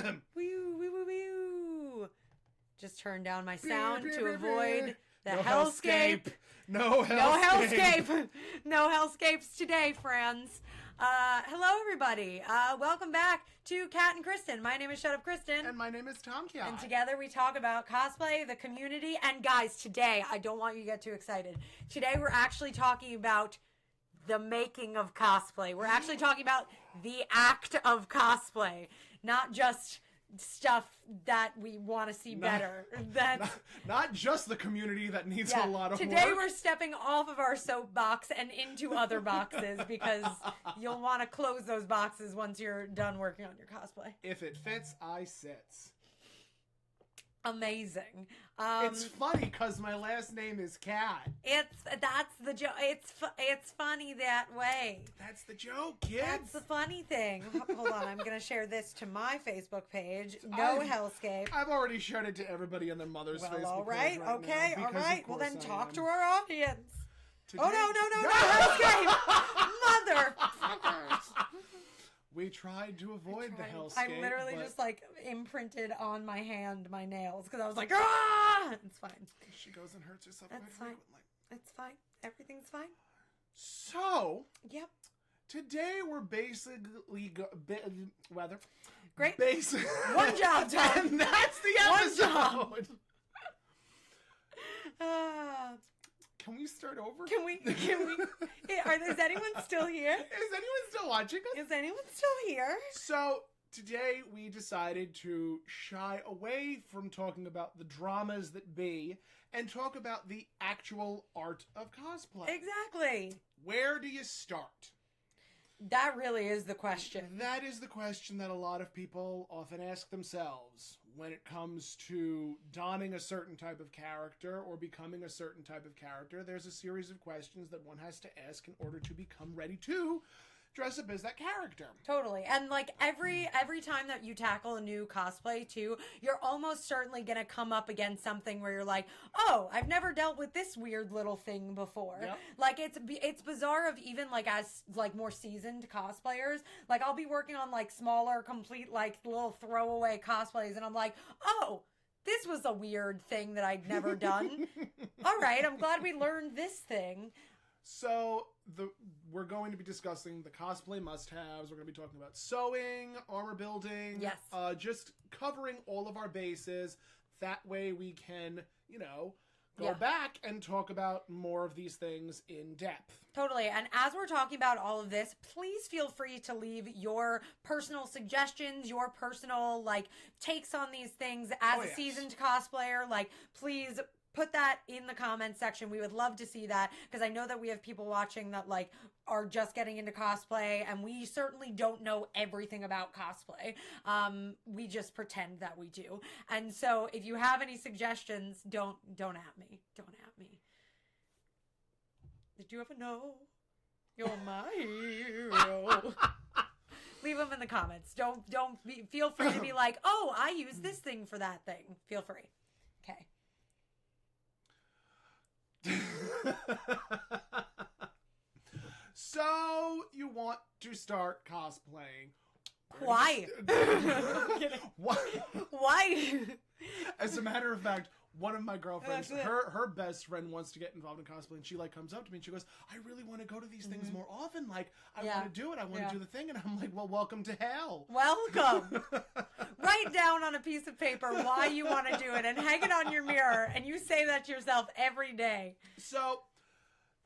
Woo, woo, woo, woo. Just turn down my sound to avoid the hellscape. No hellscape. No hellscapes today, friends. Hello, everybody. Welcome back to Catt and Kristen. My name is Shut Up Kristen. And my name is Tom Kia. And together we talk about cosplay, the community, and guys, today, I don't want you to get too excited. Today we're actually talking about the making of cosplay. We're actually talking about the act of cosplay, not just stuff that we want to see better. Not just the community that needs a lot of Today work. we're stepping off of our soapbox and into other boxes because you'll want to close those boxes once you're done working on your cosplay. If it fits, I sits. Amazing. It's funny because my last name is Cat. That's the joke. It's funny that way. That's the joke, kids. That's the funny thing. Hold on, I'm gonna share this to my Facebook page. No hellscape. I've already shared it to everybody on their mother's Facebook page. All right. Okay. Now, All right. Well, then talk to our audience. Today, No hellscape. Mother. We tried to avoid the hellscape. I literally just imprinted on my hand my nails because I was like, ah! It's fine. She goes and hurts herself. That's fine. It's fine. Everything's fine. So. Yep. Today we're basically weather. Great. One job, Tom. And that's the episode. One job. Can we start over? Can we? Is anyone still here? Is anyone still watching us? Is anyone still here? So, today we decided to shy away from talking about the dramas that be and talk about the actual art of cosplay. Exactly. Where do you start? That really is the question. That is the question that a lot of people often ask themselves when it comes to donning a certain type of character or becoming a certain type of character. There's a series of questions that one has to ask in order to become ready to dress up as that character. Totally. And every time that you tackle a new cosplay too, you're almost certainly going to come up against something where you're like, oh, I've never dealt with this weird little thing before. Yep. It's bizarre of even as more seasoned cosplayers. I'll be working on smaller, complete little throwaway cosplays and I'm like, oh, this was a weird thing that I'd never done. All right. I'm glad we learned this thing. So, we're going to be discussing the cosplay must-haves. We're going to be talking about sewing, armor building. Yes. Just covering all of our bases. That way we can, go back and talk about more of these things in depth. Totally. And as we're talking about all of this, please feel free to leave your personal suggestions, your personal, takes on these things as a seasoned cosplayer. Please put that in the comments section. We would love to see that because I know that we have people watching that are just getting into cosplay and we certainly don't know everything about cosplay. We just pretend that we do. And so if you have any suggestions, don't at me. Don't at me. Did you ever know you're my hero? Leave them in the comments. Feel free to be like, oh, I use this thing for that thing. Feel free. Okay. So, you want to start cosplaying. Why? Why? As a matter of fact, one of my girlfriends, her best friend wants to get involved in cosplay, and she comes up to me and she goes, I really want to go to these things more often. I want to do it. I want to do the thing. And I'm like, well, welcome to hell. Welcome. Write down on a piece of paper why you want to do it and hang it on your mirror. And you say that to yourself every day. So,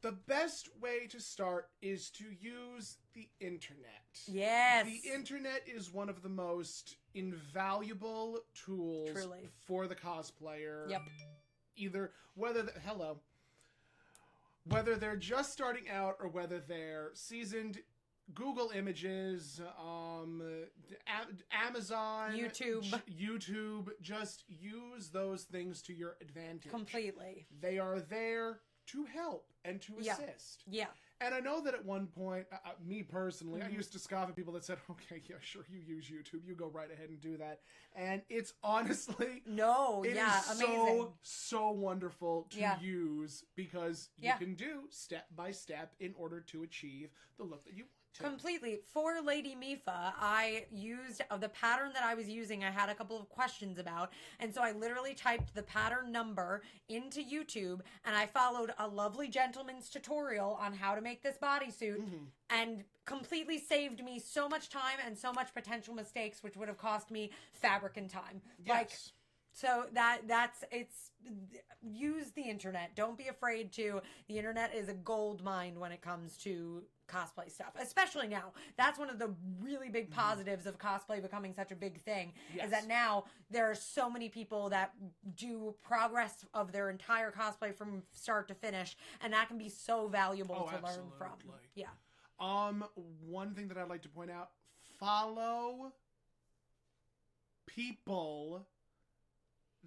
the best way to start is to use the internet. Yes. The internet is one of the most invaluable tools for the cosplayer. Yep. Whether they're just starting out or whether they're seasoned, Google Images, Amazon, YouTube, just use those things to your advantage. Completely. They are there to help and to assist. Yeah. And I know that at one point, me personally, I used to scoff at people that said, okay, yeah, sure, you use YouTube. You go right ahead and do that. And it's honestly... amazing. So wonderful to use because you can do step by step in order to achieve the look that you want too. Completely. For Lady Mifa, I used the pattern that I was using. I had a couple of questions about. And so I literally typed the pattern number into YouTube and I followed a lovely gentleman's tutorial on how to make this bodysuit and completely saved me so much time and so much potential mistakes, which would have cost me fabric and time. Yes. So it's use the internet. Don't be afraid to. The internet is a gold mine when it comes to cosplay stuff, especially now. That's one of the really big positives of cosplay becoming such a big thing is that now there are so many people that do progress of their entire cosplay from start to finish, and that can be so valuable to learn from. Yeah. One thing that I'd like to point out, follow people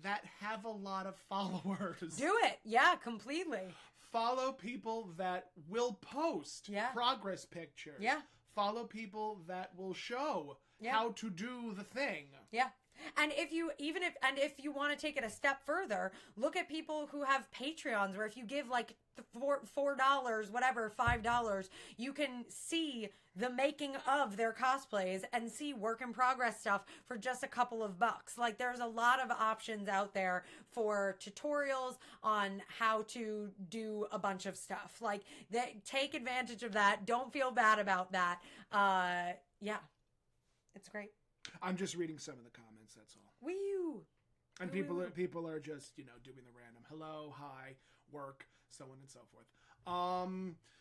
that have a lot of followers. Do it. Yeah, completely. Follow people that will post progress pictures. Yeah. Follow people that will show how to do the thing. Yeah. And if you want to take it a step further, look at people who have Patreons where if you give like $4, whatever, $5, you can see the making of their cosplays and see work in progress stuff for just a couple of bucks. Like there's a lot of options out there for tutorials on how to do a bunch of stuff. Like take advantage of that. Don't feel bad about that. Yeah. It's great. I'm just reading some of the comments, that's all. Woo! And people are just, doing the random hello, hi, work, so on and so forth.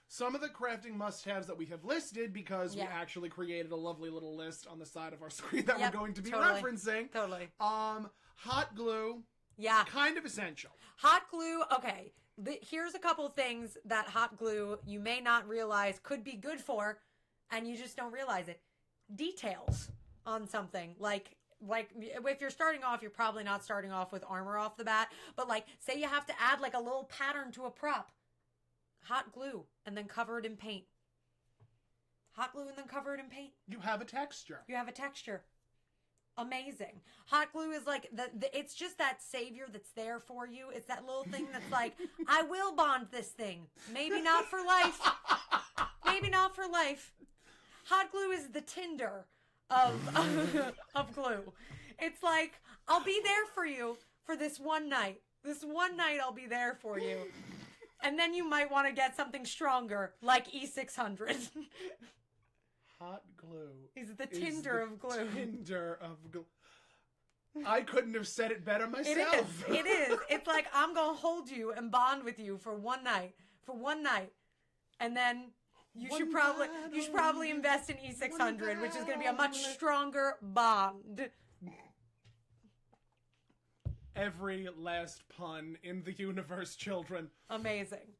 Some of the crafting must-haves that we have listed, because we actually created a lovely little list on the side of our screen that we're going to be referencing. Totally. Hot glue. Yeah. Kind of essential. Hot glue, okay. Here's a couple things that hot glue you may not realize could be good for, and you just don't realize it. Details on something. Like if you're starting off, you're probably not starting off with armor off the bat, but like say you have to add like a little pattern to a prop. Hot glue and then cover it in paint. Hot glue and then cover it in paint. You have a texture. Amazing. Hot glue is like it's just that savior that's there for you. It's that little thing that's like, I will bond this thing. Maybe not for life. Maybe not for life. Hot glue is the Tinder of glue. It's like, I'll be there for you for this one night. This one night I'll be there for you. And then you might want to get something stronger, like E600. Hot glue. Is the Tinder of glue. Tinder of glue. I couldn't have said it better myself. It is. It's like, I'm going to hold you and bond with you for one night. And then you should probably invest in E600, which is going to be a much stronger bond. Every last pun in the universe, children. Amazing.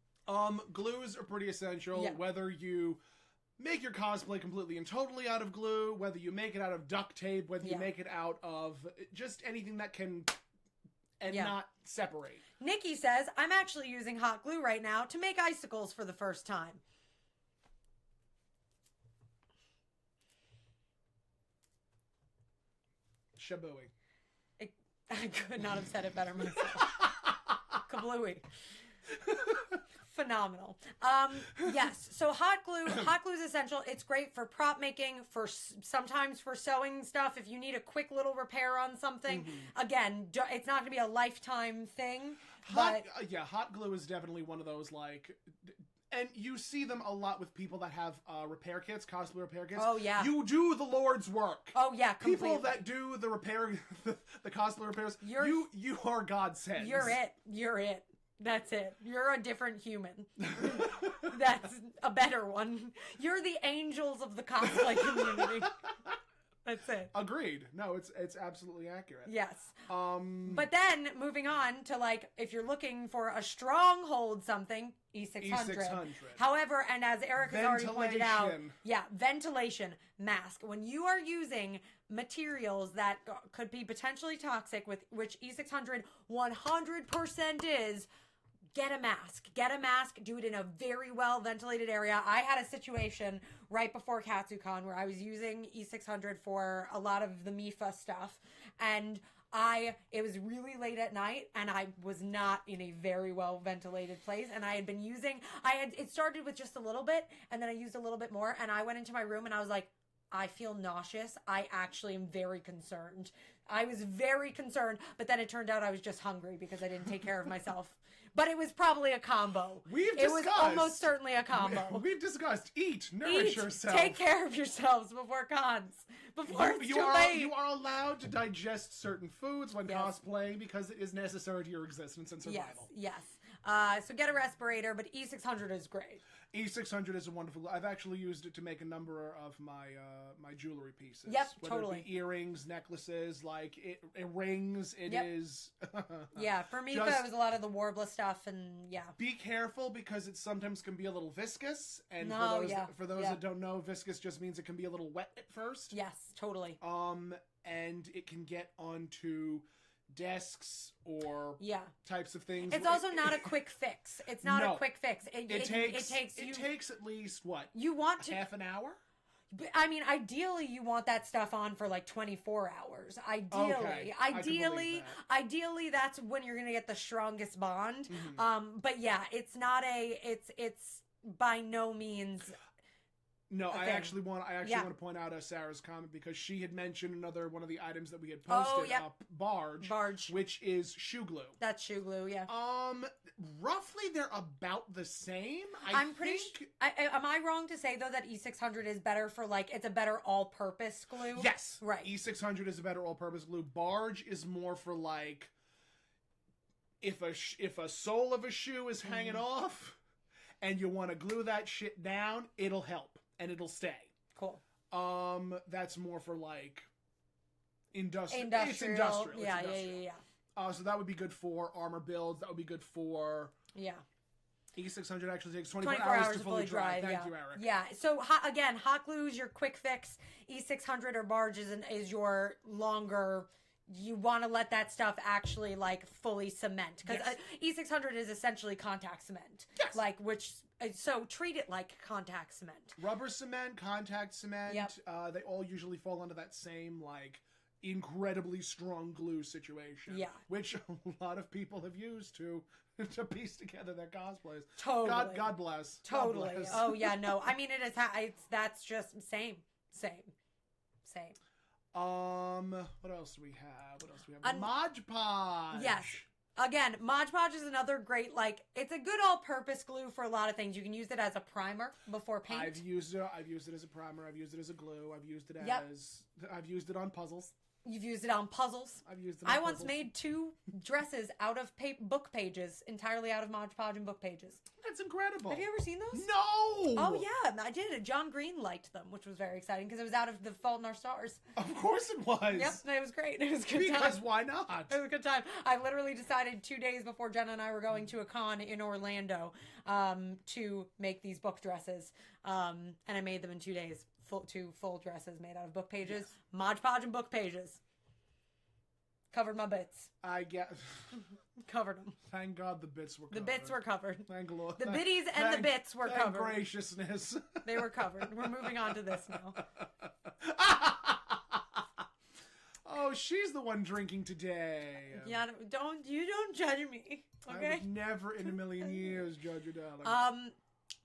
Glues are pretty essential, Yeah. whether you make your cosplay completely and totally out of glue, whether you make it out of duct tape, whether you make it out of just anything that can not separate. Nikki says, I'm actually using hot glue right now to make icicles for the first time. Shabooey. I could not have said it better myself. Kablooey. Phenomenal. Yes. So hot glue is essential. It's great for prop making, sometimes for sewing stuff. If you need a quick little repair on something, again, it's not going to be a lifetime thing. Hot glue is definitely one of those, like, and you see them a lot with people that have repair kits, cosplay repair kits. Oh, yeah. You do the Lord's work. Oh, yeah, completely. People that do the repair, the cosplay repairs, you are God sent. You're it. That's it. You're a different human. That's a better one. You're the angels of the cosplay community. That's it. Agreed. No, it's absolutely accurate. Yes. But then moving on to, like, if you're looking for a stronghold something, E600. However, and as Eric has already pointed out, ventilation, mask. When you are using materials that could be potentially toxic, with which E600 100% is, get a mask. Do it in a very well ventilated area. I had a situation right before KatsuCon where I was using E600 for a lot of the Mifa stuff, and It was really late at night and I was not in a very well ventilated place, and I had been using, it started with just a little bit and then I used a little bit more, and I went into my room and I was like, I feel nauseous. I actually am very concerned. I was very concerned, but then it turned out I was just hungry because I didn't take care of myself. But it was probably a combo. It was almost certainly a combo. We've discussed nourish yourself. Take care of yourselves before cons. Before it's too late. You are allowed to digest certain foods when cosplaying because it is necessary to your existence and survival. Yes. So get a respirator, but E600 is great. E600 is a wonderful. I've actually used it to make a number of my my jewelry pieces. Yep, whether totally. It be earrings, necklaces, like rings. It is. Yeah, for me, it was a lot of the Warbler stuff, and yeah. Be careful because it sometimes can be a little viscous, and for those that don't know, viscous just means it can be a little wet at first. Yes, totally. And it can get onto desks or types of things. It's also not a quick fix. It's not a quick fix. It takes at least what? You want to half an hour? I mean, ideally you want that stuff on for like 24 hours. Ideally that's when you're going to get the strongest bond. Mm-hmm. But yeah, it's not it's by no means. No, I actually want to point out Sarah's comment because she had mentioned another one of the items that we had posted up, barge, which is shoe glue. That's shoe glue, yeah. Roughly they're about the same. I'm pretty sure. Am I wrong to say though that E600 is better for it's a better all-purpose glue? Yes, right. E600 is a better all-purpose glue. Barge is more for if a sole of a shoe is hanging off, and you want to glue that shit down, it'll help. And it'll stay. Cool. That's more for industrial. It's industrial. Yeah. So that would be good for armor builds. That would be good for E600 actually takes 24 hours to fully dry. Thank you, Eric. Yeah. So again, hot glue is your quick fix. E600 or barge is your longer. You want to let that stuff actually fully cement because E600 is essentially contact cement. Yes. So treat it like contact cement. Rubber cement, contact cement. Yep. They all usually fall under that same incredibly strong glue situation. Yeah. Which a lot of people have used to piece together their cosplays. Totally. God bless. Totally. God bless. Oh yeah, no. I mean that's just same. What else do we have? Mod Podge. Yes. Again, Mod Podge is another great, it's a good all-purpose glue for a lot of things. You can use it as a primer before paint. I've used it as a primer. I've used it as a glue. I've used it on puzzles. You've used it on puzzles. I've used it on puzzles. Once made 2 dresses out of book pages, entirely out of Mod Podge and book pages. That's incredible. Have you ever seen those? No! Oh, yeah, I did. John Green liked them, which was very exciting because it was out of The Fault in Our Stars. Of course it was. Yep, it was great. It was a good time. Because why not? It was a good time. I literally decided 2 days before Jenna and I were going to a con in Orlando to make these book dresses. And I made them in 2 days. 2 full dresses made out of book pages. Yes. Mod Podge and book pages. Covered my bits. I get covered them. Thank God the bits were covered. The bits were covered. Thank Lord. The biddies and the bits were covered. Graciousness. They were covered. We're moving on to this now. Oh, she's the one drinking today. Yeah, don't judge me. Okay. I would never in a million years judge you, darling.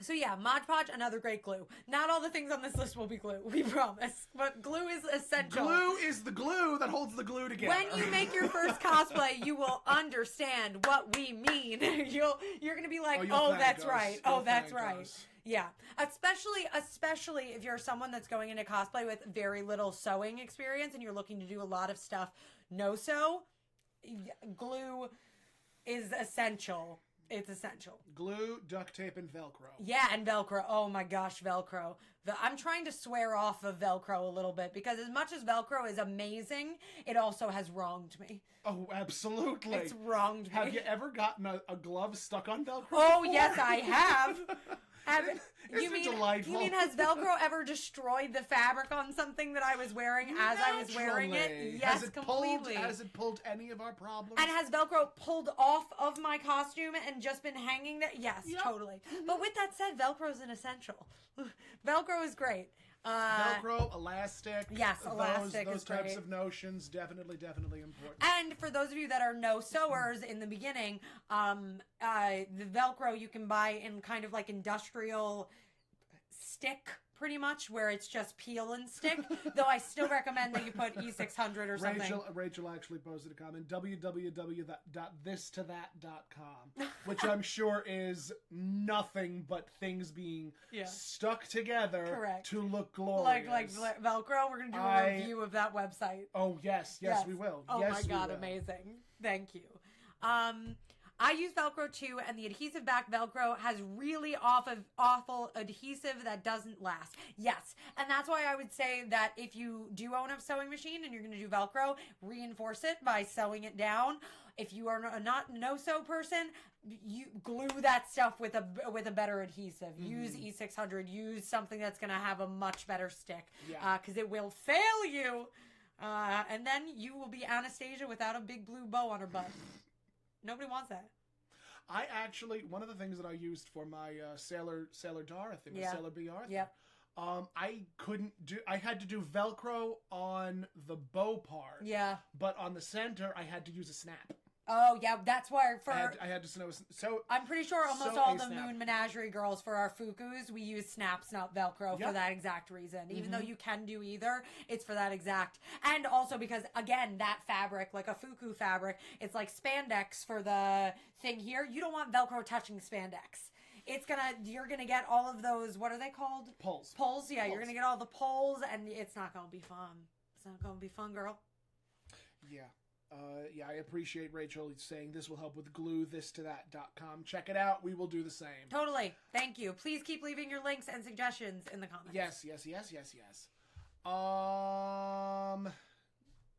So yeah, Mod Podge, another great glue. Not all the things on this list will be glue, we promise. But glue is essential. Glue is the glue that holds the glue together. When you make your first cosplay, you will understand what we mean. You're gonna be like, oh that's right. Oh, that's right. Yeah. Especially if you're someone that's going into cosplay with very little sewing experience and you're looking to do a lot of stuff no-sew, glue is essential. It's essential. Glue, duct tape, and Velcro. Yeah, and Velcro. Oh my gosh, Velcro. I'm trying to swear off of Velcro a little bit because as much as Velcro is amazing, it also has wronged me. Oh, absolutely. It's wronged me. Have you ever gotten a glove stuck on Velcro Oh, before? Yes, I have. Delightful? You mean has Velcro ever destroyed the fabric on something that I was wearing as I was wearing it? Yes, completely. Has it pulled any of our problems? And has Velcro pulled off of my costume and just been hanging there? Yes, totally. But with that said, Velcro is an essential. Velcro is great. Velcro, elastic. Yes, elastic Those is types great. of notions, definitely important. And for those of you that are no sewers in the beginning, the Velcro you can buy in kind of like industrial stick, pretty much, where it's just peel and stick. Though I still recommend that you put E600 or something. Rachel actually posted a comment, www.thistothat.com, which I'm sure is nothing but things being stuck together Correct. to look glorious. Like Velcro, we're going to do a review of that website. Oh, yes, we will. Oh yes, my God, amazing. Thank you. I use Velcro too, and the adhesive back Velcro has really awful adhesive that doesn't last. Yes, and that's why I would say that if you do own a sewing machine and you're going to do Velcro, reinforce it by sewing it down. If you are not no-sew person, you glue that stuff with a better adhesive. Use E600. Use something that's going to have a much better stick, because it will fail you, and then you will be Anastasia without a big blue bow on her butt. Nobody wants that. I actually, one of the things that I used for my Sailor Dar thing, my Sailor B Arthur, I had to do Velcro on the bow part. Yeah. But on the center, I had to use a snap. Oh, yeah, that's why I had to so I'm pretty sure almost all the Moon Menagerie girls for our fukus, we use snaps, not Velcro, for that exact reason. Even though you can do either, it's for that exact. And also because, again, that fabric, like a fuku fabric, it's like spandex for the thing here. You don't want Velcro touching spandex. You're gonna get all of those, what are they called? Poles. Yeah, you're gonna get all the poles, and it's not gonna be fun. It's not gonna be fun, girl. Yeah. I appreciate Rachel saying this will help with gluethistothat.com. Check it out. We will do the same. Totally. Thank you. Please keep leaving your links and suggestions in the comments. Yes.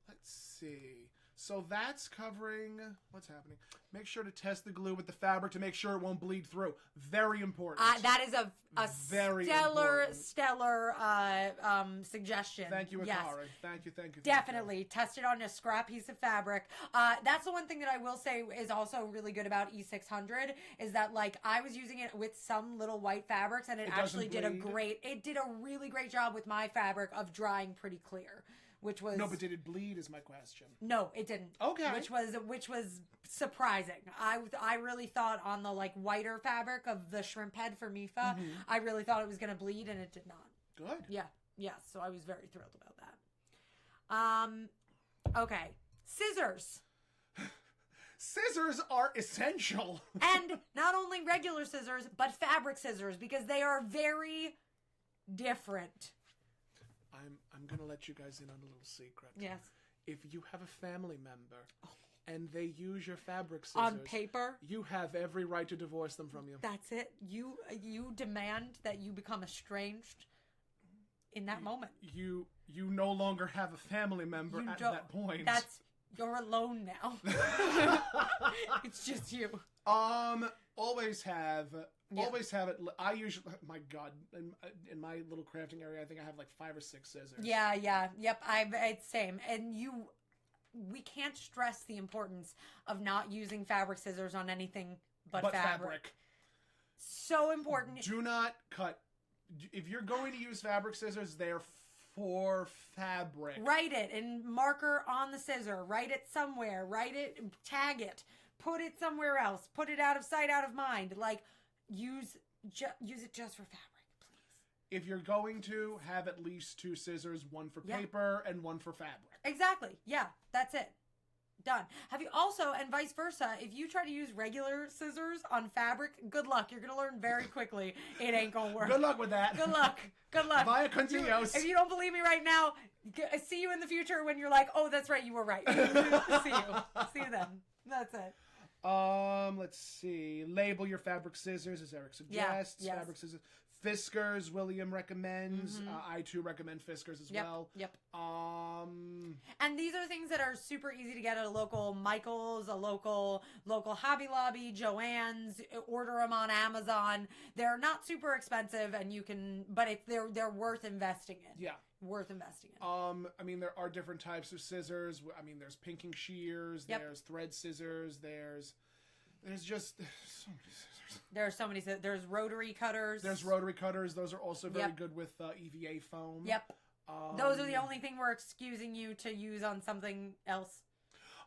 Let's see. So that's covering what's happening. Make sure to test the glue with the fabric to make sure it won't bleed through. Very important. That is a very stellar suggestion. Thank you, Akari. Yes. Thank you. Definitely. Test it on a scrap piece of fabric. That's the one thing that I will say is also really good about E600 is that, like, I was using it with some little white fabrics, and it actually did a really great job with my fabric of drying pretty clear. Which was no, but did it bleed? Is my question. No, it didn't. Okay, which was surprising. I really thought on the like whiter fabric of the shrimp head for Mifa, I really thought it was going to bleed, and it did not. Good. Yeah. So I was very thrilled about that. Okay, scissors. Scissors are essential, and not only regular scissors, but fabric scissors, because they are very different. I'm going to let you guys in on a little secret. Yes. If you have a family member and they use your fabric scissors on paper, you have every right to divorce them from you. That's it. You demand that you become estranged in that moment. You no longer have a family member at that point. You're alone now. It's just you. Always have it. I usually, my God, in my little crafting area, I think I have like 5 or 6 scissors. Yeah, yep. It's same. And we can't stress the importance of not using fabric scissors on anything but fabric. So important. Do not cut. If you're going to use fabric scissors, they're for fabric. Write it in marker on the scissor. Write it somewhere. Tag it. Put it somewhere else. Put it out of sight, out of mind. Like, use it just for fabric, please. If you're going to, have at least 2 scissors, one for paper and one for fabric. Exactly. Yeah, that's it. Done. Have you also, and vice versa, if you try to use regular scissors on fabric, good luck. You're going to learn very quickly. It ain't going to work. Good luck with that. Good luck. Via Contios. If you don't believe me right now, see you in the future when you're like, oh, that's right, you were right. See you then. That's it. Let's see. Label your fabric scissors, as Eric suggests. Yes. Fabric scissors. Fiskars, William recommends. I too recommend Fiskars as well. Yep. And these are things that are super easy to get at a local Michael's, a local Hobby Lobby, Joann's. Order them on Amazon. They're not super expensive, and you can, but they're worth investing in. Yeah. Worth investing in. I mean, there are different types of scissors. I mean, there's pinking shears. There's thread scissors. There's There's just so many scissors. There are so many. There's rotary cutters. There's rotary cutters. Those are also very good with EVA foam. Yep. Those are the only thing we're excusing you to use on something else.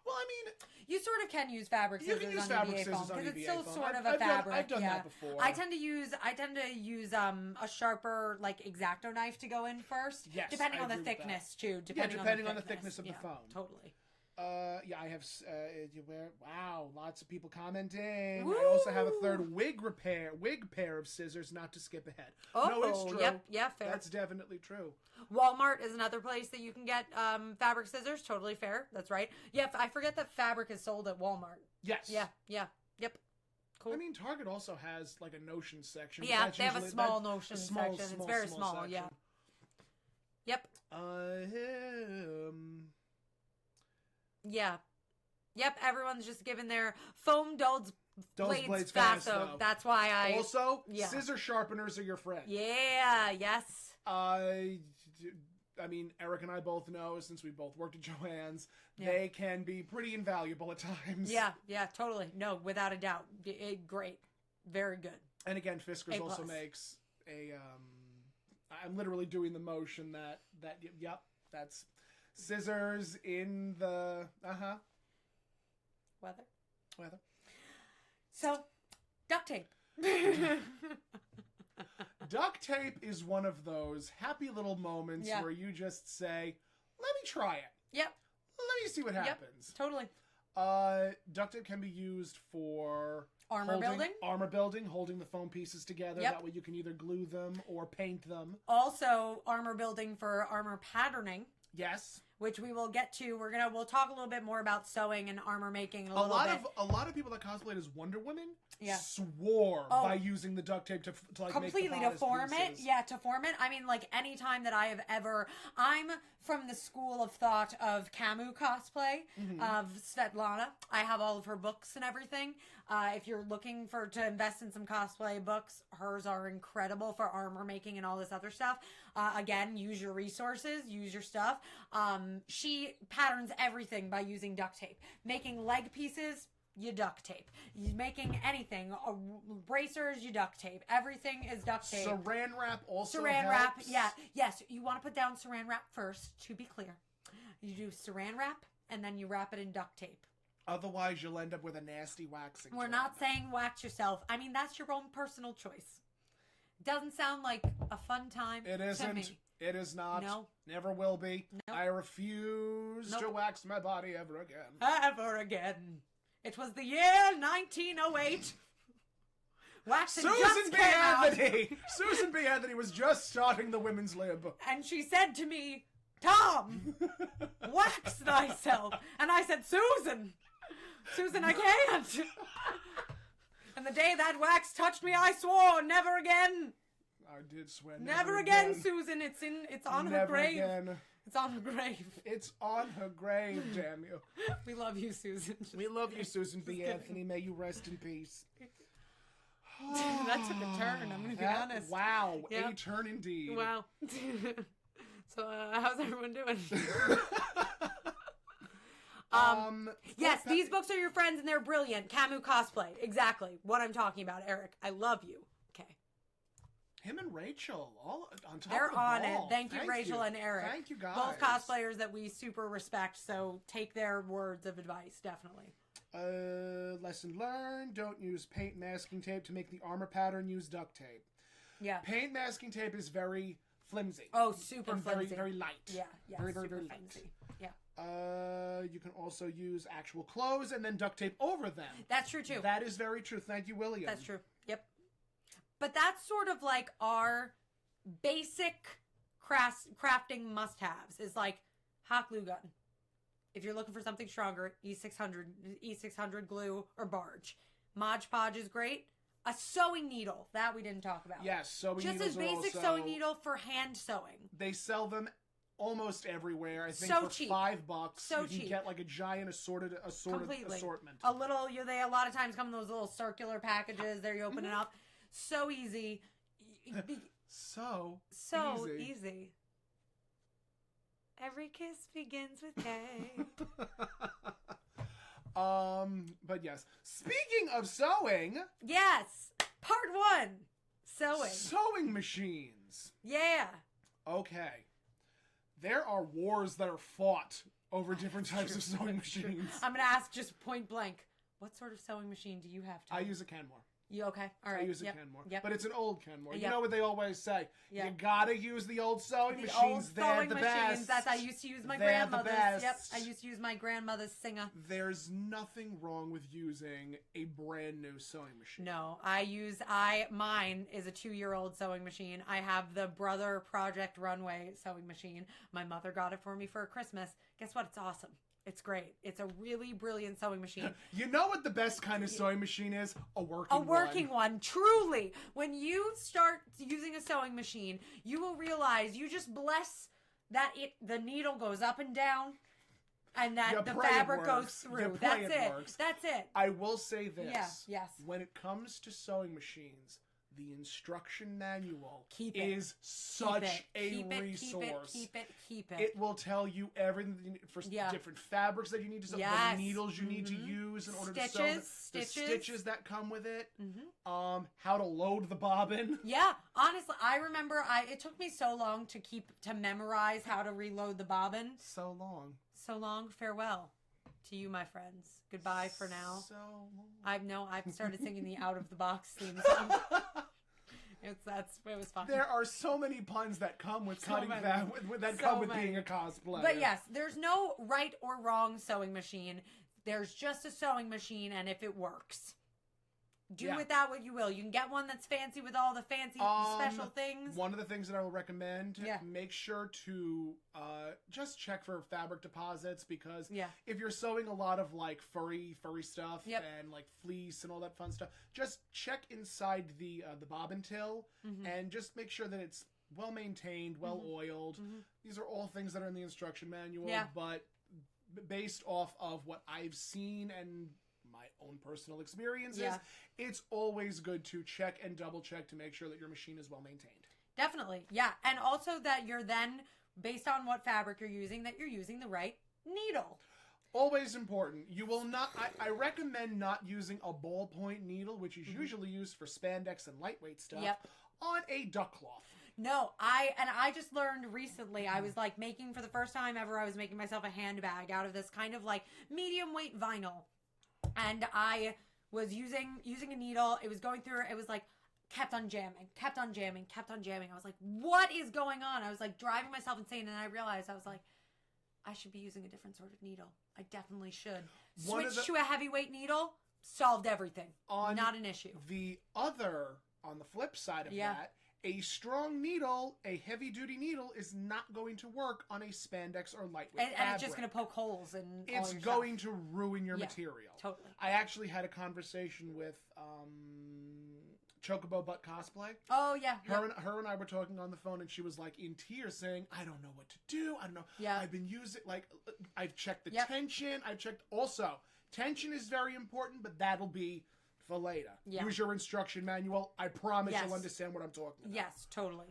Well, I mean, you sort of can use fabric scissors you can use on fabric EVA scissors foam on because it's EVA still foam. sort of I've a fabric. I've done that before. I tend to use a sharper like X-Acto knife to go in first. Yes, depending I on the agree with thickness that. too. Depending on the thickness of the foam. Totally. I have. Wow, lots of people commenting. Woo! I also have a third wig pair of scissors. Not to skip ahead. Oh, no, it's true. Yep, yeah, fair. That's definitely true. Walmart is another place that you can get fabric scissors. Totally fair. That's right. Yeah, I forget that fabric is sold at Walmart. Yes. Yeah. Yep. Cool. I mean, Target also has like a Notion section. Yeah, they have a small Notion section. It's very small. Section. Yeah. Yep. Yeah. Yep. Everyone's just giving their foam dulls blades fast, though. That's why I also scissor sharpeners are your friend. Yeah. Yes. I mean, Eric and I both know, since we both worked at Joann's, they can be pretty invaluable at times. Yeah, totally. No, without a doubt. Great. Very good. And again, Fiskars also makes a, I'm literally doing the motion yep, that's scissors in the, Weather. So, duct tape. Duct tape is one of those happy little moments where you just say, let me try it. Yep. Let me see what happens. Totally. Duct tape can be used for armor building, holding the foam pieces together. That way you can either glue them or paint them. Also, armor building for armor patterning. Yes. Which we will get to. We'll talk a little bit more about sewing and armor making a lot of people that cosplayed as Wonder Woman swore by using the duct tape to like completely make the to form pieces. it. Yeah, to form it. I mean, like any time that I have I'm from the school of thought of Camus cosplay of Svetlana. I have all of her books and everything. If you're looking to invest in some cosplay books, hers are incredible for armor making and all this other stuff. Again, use your resources, use your stuff. She patterns everything by using duct tape. Making leg pieces, you duct tape. Making anything, bracers, you duct tape. Everything is duct tape. Saran wrap also Saran helps. wrap, yeah. Yes, you want to put down saran wrap first, to be clear. You do saran wrap, and then you wrap it in duct tape. Otherwise, you'll end up with a nasty waxing We're job. not saying wax yourself. I mean, that's your own personal choice. Doesn't sound like a fun time It isn't. to me. It is not. No. Never will be. Nope. I refuse to wax my body ever again. Ever again. It was the year 1908. Waxing just came out. Susan B. Anthony was just starting the women's lib. And she said to me, Tom, wax thyself. And I said, Susan, I can't. And the day that wax touched me, I swore, never again. I did swear. Never again, Susan. It's on her grave. Again. It's on her grave. It's on her grave, damn you. We love you, Susan. We love you, Susan B. Anthony. May you rest in peace. That took a turn, I'm going to be honest. Wow, a turn indeed. Wow. So, how's everyone doing? Yes, these books are your friends and they're brilliant. Camus Cosplay. Exactly. What I'm talking about, Eric. I love you. Okay. Him and Rachel, all on top They're of the on ball. it. Thank you, Rachel and Eric. Thank you, guys. Both cosplayers that we super respect, so take their words of advice, definitely. Lesson learned. Don't use paint masking tape to make the armor pattern. Use duct tape. Yeah. Paint masking tape is very flimsy. Oh, super flimsy. Very, very light. Yeah. Very, super very flimsy. light. Yeah. You can also use actual clothes and then duct tape over them. That's true, too. That is very true. Thank you, William. That's true. Yep. But that's sort of like our basic crafting must-haves is like hot glue gun. If you're looking for something stronger, E600 glue or barge. Mod Podge is great. A sewing needle, that we didn't talk about. Yes, sewing Just needles a basic also, sewing needle for hand sewing. They sell them almost everywhere. I think So for cheap. $5, So you can cheap. get like a giant assortment. A little, they a lot of times come in those little circular packages. There you open it up. So easy. So easy. Every kiss begins with K. But yes. Speaking of sewing. Yes. Part 1. Sewing. Sewing machines. Yeah. Okay. There are wars that are fought over different types of sewing machines. I'm going to ask just point blank. What sort of sewing machine do you have? I use a Kenmore. You okay? All right. I use a Kenmore. Yep. But it's an old Kenmore. Yep. You know what they always say? Yep. You gotta use the old sewing machines. Old They're sewing the machines. best. I used to use my They're grandmother's. the best. Yep. I used to use my grandmother's Singer. There's nothing wrong with using a brand new sewing machine. No, mine is a 2-year-old sewing machine. I have the Brother Project Runway sewing machine. My mother got it for me for Christmas. Guess what? It's awesome. It's great. It's a really brilliant sewing machine. You know what the best kind of sewing machine is? A working one. Truly. When you start using a sewing machine, you will realize you just bless that the needle goes up and down and that the fabric goes through. That's it. That's it. I will say this. Yeah, yes. When it comes to sewing machines, the instruction manual is such a resource. Keep it. It will tell you everything for different fabrics that you need to sew, the needles you need to use in order to sew, the stitches that come with it, how to load the bobbin. Yeah, honestly, I remember it took me so long to memorize how to reload the bobbin. So long. Farewell to you, my friends. Goodbye for now. So long. I've started singing the Out of the Box theme song. It was fun. There are so many puns that come with come with being a cosplayer. But yes, there's no right or wrong sewing machine. There's just a sewing machine, and if it works, do with that what you will. You can get one that's fancy with all the fancy special things. One of the things that I will recommend, make sure to just check for fabric deposits, because if you're sewing a lot of like furry stuff and like fleece and all that fun stuff, just check inside the bobbin till and just make sure that it's well maintained, well oiled. These are all things that are in the instruction manual, but based off of what I've seen and my own personal experiences, it's always good to check and double check to make sure that your machine is well maintained. Definitely. Yeah. And also that you're then, based on what fabric you're using, that you're using the right needle. Always important. You will not, I recommend not using a ballpoint needle, which is usually used for spandex and lightweight stuff, on a duck cloth. No, I just learned recently, I was like making, for the first time ever, I was making myself a handbag out of this kind of like medium weight vinyl. And I was using a needle. It was going through. It was like kept on jamming. I was like, what is going on? I was like driving myself insane. And I realized, I was like, I should be using a different sort of needle. I definitely should. Switch to a heavyweight needle. Solved everything. Not an issue. On the flip side of that, a strong needle, a heavy-duty needle, is not going to work on a spandex or lightweight fabric. And it's just going to poke holes in It's going to ruin your material. Totally. I actually had a conversation with Chocobo Butt Cosplay. Oh, yeah. Her and I were talking on the phone, and she was like in tears saying, I don't know what to do. I don't know. Yeah. I've been using, like, I've checked the tension. I've checked. Also, tension is very important, but that'll be for later. Yeah. Use your instruction manual. I promise you'll understand what I'm talking about. Yes, totally.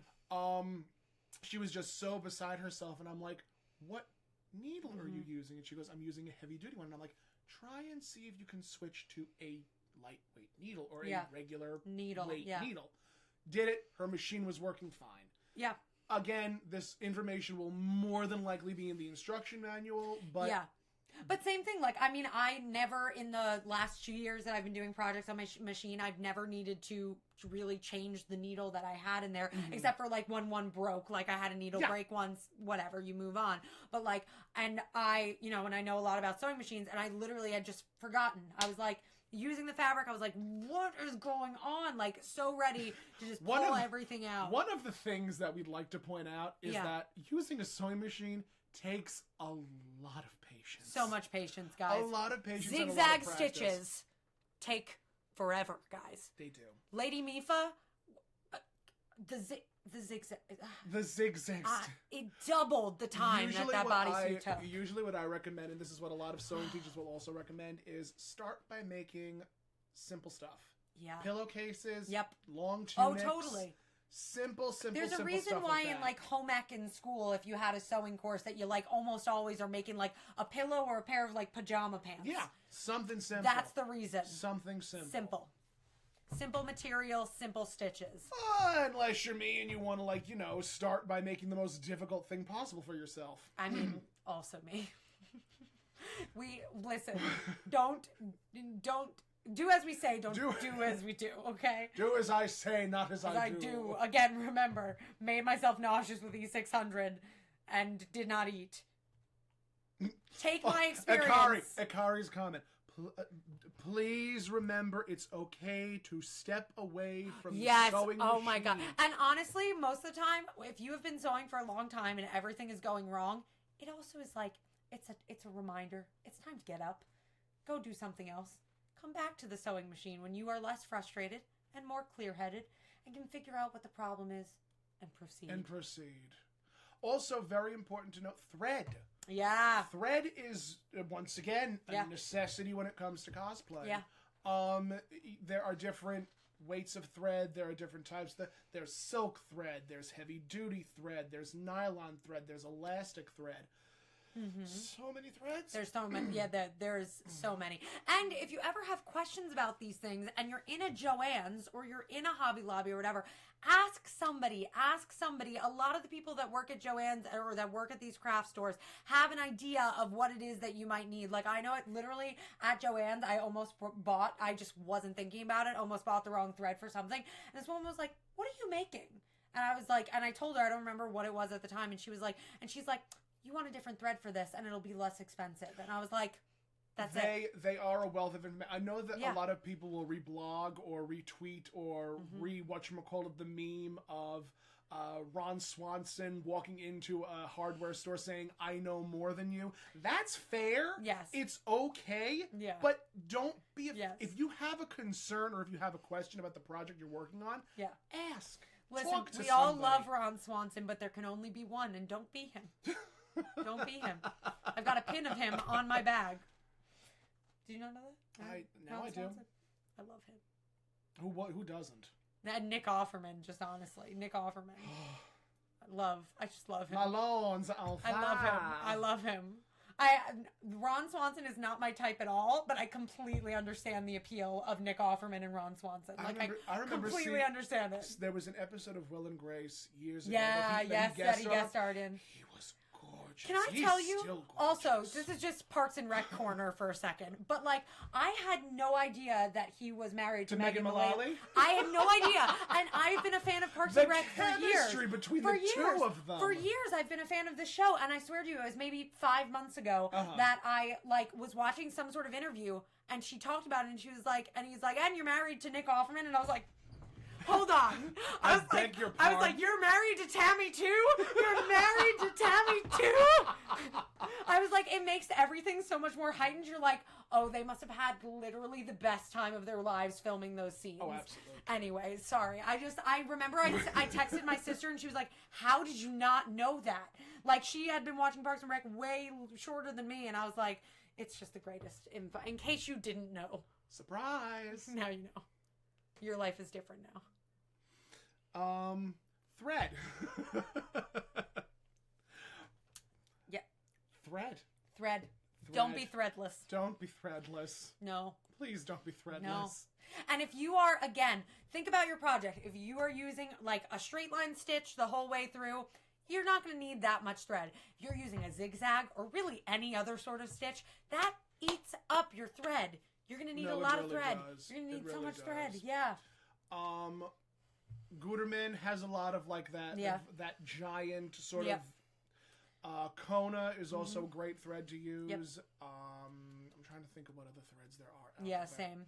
She was just so beside herself, and I'm like, what needle are you using? And she goes, I'm using a heavy-duty one. And I'm like, try and see if you can switch to a lightweight needle or a regular weight needle. Did it. Her machine was working fine. Yeah. Again, this information will more than likely be in the instruction manual, but... Yeah. But same thing, like, I mean, I never, in the last 2 years that I've been doing projects on my machine, I've never needed to really change the needle that I had in there, except for, like, when one broke. Like, I had a needle break once, whatever, you move on. But, like, and I, and I know a lot about sewing machines, and I literally had just forgotten. I was, like, using the fabric, I was like, what is going on? Like, so ready to just pull everything out. One of the things that we'd like to point out is that using a sewing machine takes a lot of patience. So much patience, guys. A lot of patience. Zigzag stitches take forever, guys. They do. Lady Mifa, the zigzag. The zigzags. It doubled the time that bodysuit took. Usually what I recommend, and this is what a lot of sewing teachers will also recommend, is start by making simple stuff. Yeah. Pillowcases. Yep. Long tunics. Oh, totally. Simple. There's a reason stuff why like in like home ec in school, if you had a sewing course, that you like almost always are making like a pillow or a pair of like pajama pants. Yeah, something simple. That's the reason. Something simple. Simple material, simple stitches. Unless you're me and you want to, like, start by making the most difficult thing possible for yourself. I mean, also me. Listen, don't do as we say, don't do as we do, okay? Do as I say, not as I do. Again, remember, made myself nauseous with E600 and did not eat. Take my experience. Akari's comment. Please remember, it's okay to step away from the sewing machine. Oh my God. And honestly, most of the time, if you have been sewing for a long time and everything is going wrong, it also is like, it's a reminder. It's time to get up. Go do something else. Come back to the sewing machine when you are less frustrated and more clear-headed and can figure out what the problem is and proceed. Also, very important to note, thread. Yeah. Thread is, once again, a necessity when it comes to cosplay. Yeah. There are different weights of thread. There are different types. There's silk thread. There's heavy-duty thread. There's nylon thread. There's elastic thread. Mm-hmm. So many threads. There's so many. Yeah, there's so many. And if you ever have questions about these things and you're in a Joann's or you're in a Hobby Lobby or whatever, ask somebody. A lot of the people that work at Joann's or that work at these craft stores have an idea of what it is that you might need. Like, I know it literally at Joann's, I almost bought, I just wasn't thinking about it, almost bought the wrong thread for something. And this woman was like, "What are you making?" And I was like, and I told her, I don't remember what it was at the time. And she's like, "You want a different thread for this and it'll be less expensive." And I was like, They are a wealth of information. I know that a lot of people will reblog or retweet or the meme of Ron Swanson walking into a hardware store saying, "I know more than you." That's fair. Yes. It's okay. Yeah. But don't be, if you have a concern or if you have a question about the project you're working on, ask. Listen, we all love Ron Swanson, but there can only be one, and don't be him. Don't be him. I've got a pin of him on my bag. Do you not know that? I do. I love him. Who doesn't? And Nick Offerman, just honestly. Nick Offerman. I just love him. My lawns on fire. I love him. Ron Swanson is not my type at all, but I completely understand the appeal of Nick Offerman and Ron Swanson. I remember completely understand it. There was an episode of Will and Grace years ago. Yeah, that he guest starred in. He was gorgeous. Can I tell you? Also, this is just Parks and Rec corner for a second, but I had no idea that he was married to Megan Mullally. I had no idea, and I've been a fan of Parks and Rec for years. The chemistry between the two of them. For years, I've been a fan of this show, and I swear to you, it was maybe 5 months ago that I was watching some sort of interview, and she talked about it, and she was like, and he's like, "And you're married to Nick Offerman," and I was like, hold on. I was like, "You're married to Tammy too? You're married to Tammy too?" I was like, it makes everything so much more heightened. You're like, oh, they must have had literally the best time of their lives filming those scenes. Oh, absolutely. Anyway, sorry. I remember I texted my sister and she was like, "How did you not know that?" Like, she had been watching Parks and Rec way shorter than me, and I was like, it's just the greatest info. In case you didn't know. Surprise. Now you know. Your life is different now. Thread. Yeah. Thread. Don't be threadless. Don't be threadless. No. Please don't be threadless. No. And if you are, again, think about your project. If you are using a straight line stitch the whole way through, you're not going to need that much thread. If you're using a zigzag or really any other sort of stitch, that eats up your thread. You're going to need a lot of thread. You're going to need so much thread. Yeah. Guterman has a lot of that giant sort of Kona is also a great thread to use. Yep. I'm trying to think of what other threads there are. Yeah, same.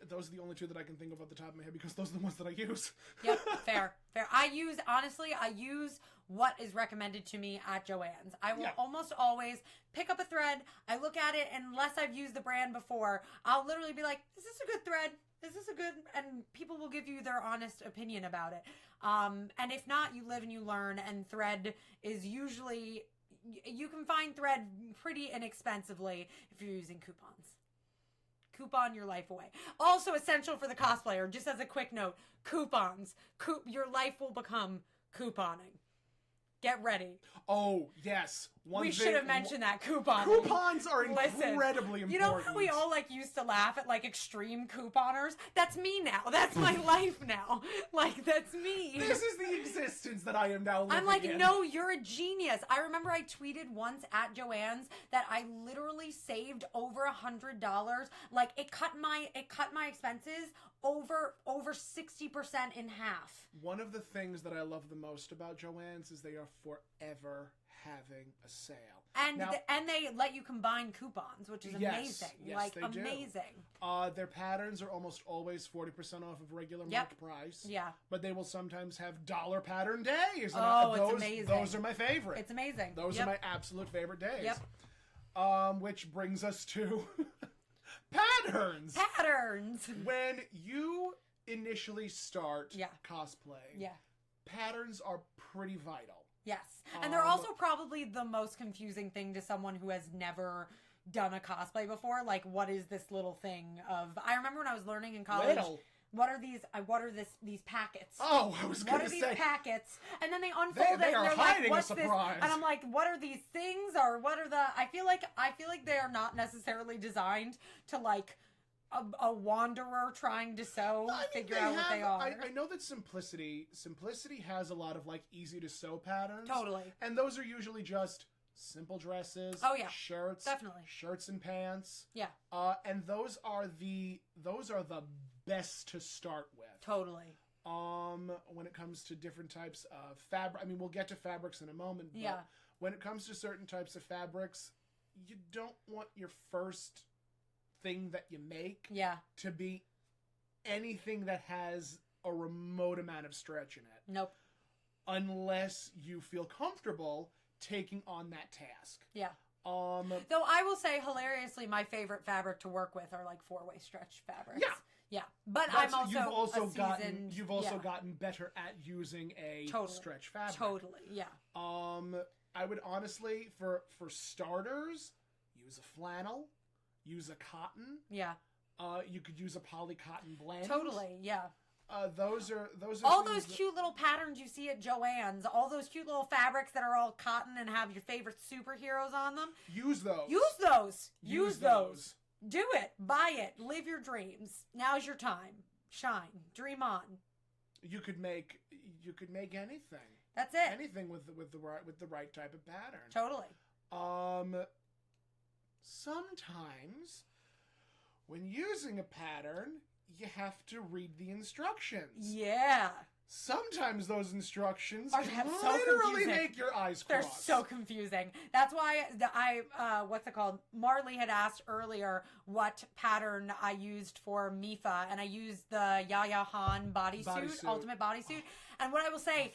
Those are the only two that I can think of off the top of my head because those are the ones that I use. Yep, fair. I use what is recommended to me at Joann's. I will almost always pick up a thread. I look at it, and unless I've used the brand before, I'll literally be like, "Is this a good thread? Is this a good?" And people will give you their honest opinion about it. And if not, you live and you learn. And thread is usually, you can find thread pretty inexpensively if you're using coupons. Coupon your life away. Also essential for the cosplayer, just as a quick note, coupons. Your life will become couponing. Get ready. Oh, yes. We should have mentioned that. Couponing. Coupons are incredibly important. You know how we all like used to laugh at like extreme couponers? That's me now. That's my life now. Like, that's me. This is the existence that I am now living I'm like, in. no, you're a genius. I remember I tweeted once at Joanne's that I literally saved over $100. Like, it cut my expenses over 60% in half. One of the things that I love the most about Joanne's is they are forever having a sale. And and they let you combine coupons, which is amazing. Yes, like, they amazing. Do. Their patterns are almost always 40% off of regular marked price. Yeah. But they will sometimes have dollar pattern days. And it's amazing. Those are my favorite. It's amazing. Those are my absolute favorite days. Yep. Which brings us to patterns. Patterns. When you initially start cosplay, patterns are pretty vital. Yes. And they're also probably the most confusing thing to someone who has never done a cosplay before. Like, what is this little thing of... I remember when I was learning in college... What are these packets? Oh, I was going to say... What are these packets? And then they unfold they it and are they're hiding like, what's a this? surprise. And I'm like, what are these things? Or what are the... I feel like they are not necessarily designed to, like... A wanderer trying to figure out what they are. I know that Simplicity has a lot of like easy to sew patterns. Totally. And those are usually just simple dresses. Oh yeah. Shirts. Definitely. Shirts and pants. Yeah. And those are the best to start with. Totally. When it comes to different types of fabric, I mean, we'll get to fabrics in a moment. But when it comes to certain types of fabrics, you don't want your first thing that you make to be anything that has a remote amount of stretch in it. Nope. Unless you feel comfortable taking on that task. Yeah. Though I will say, hilariously, my favorite fabric to work with are like 4-way stretch fabrics. Yeah. Yeah. But you've also gotten better at using a stretch fabric. Totally. Yeah. I would honestly, for starters, use a flannel. Use a cotton. Yeah. You could use a poly cotton blend. Totally, yeah. Those are all those cute little patterns you see at Joann's. All those cute little fabrics that are all cotton and have your favorite superheroes on them. Use those. Use those. Do it. Buy it. Live your dreams. Now's your time. Shine. Dream on. You could make anything. That's it. Anything with the right type of pattern. Totally. Sometimes, when using a pattern, you have to read the instructions. Yeah. Sometimes those instructions so literally make your eyes cross. They're so confusing. That's why what's it called? Marley had asked earlier what pattern I used for Mifa, and I used the Yaya Han bodysuit, ultimate bodysuit. And what I will say,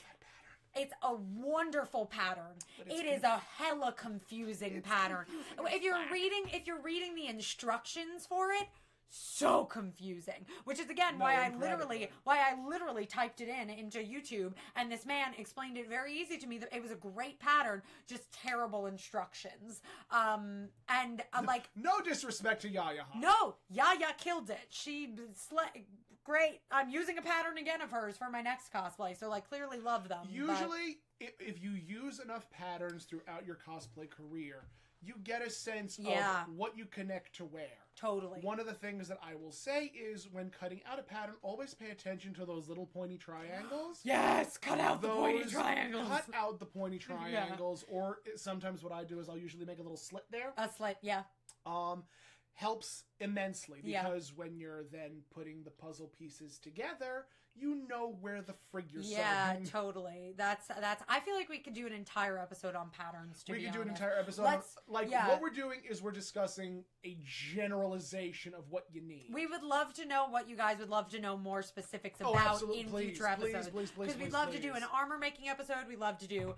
it's a wonderful pattern. It is a hella confusing pattern. If you're reading the instructions for it, so confusing. Which is again why I literally typed it into YouTube, and this man explained it very easy to me that it was a great pattern, just terrible instructions. Like, no disrespect to Yaya. No, Yaya killed it. She great. I'm using a pattern again of hers for my next cosplay, so like clearly love them. Usually, if you use enough patterns throughout your cosplay career, you get a sense of what you connect to where. Totally. One of the things that I will say is when cutting out a pattern, always pay attention to those little pointy triangles. Yes, cut out the pointy triangles. Cut out the pointy triangles, or sometimes what I do is I'll usually make a little slit there. A slit, yeah. Helps immensely because when you're then putting the puzzle pieces together, you know where the frig you're sewing. Yeah, totally. That's. I feel like we could do an entire episode on patterns. We could do an entire episode. What we're doing is we're discussing a generalization of what you need. We would love to know what you guys would love to know more specifics about in future episodes. Because we'd love to do an armor making episode. We'd love to do,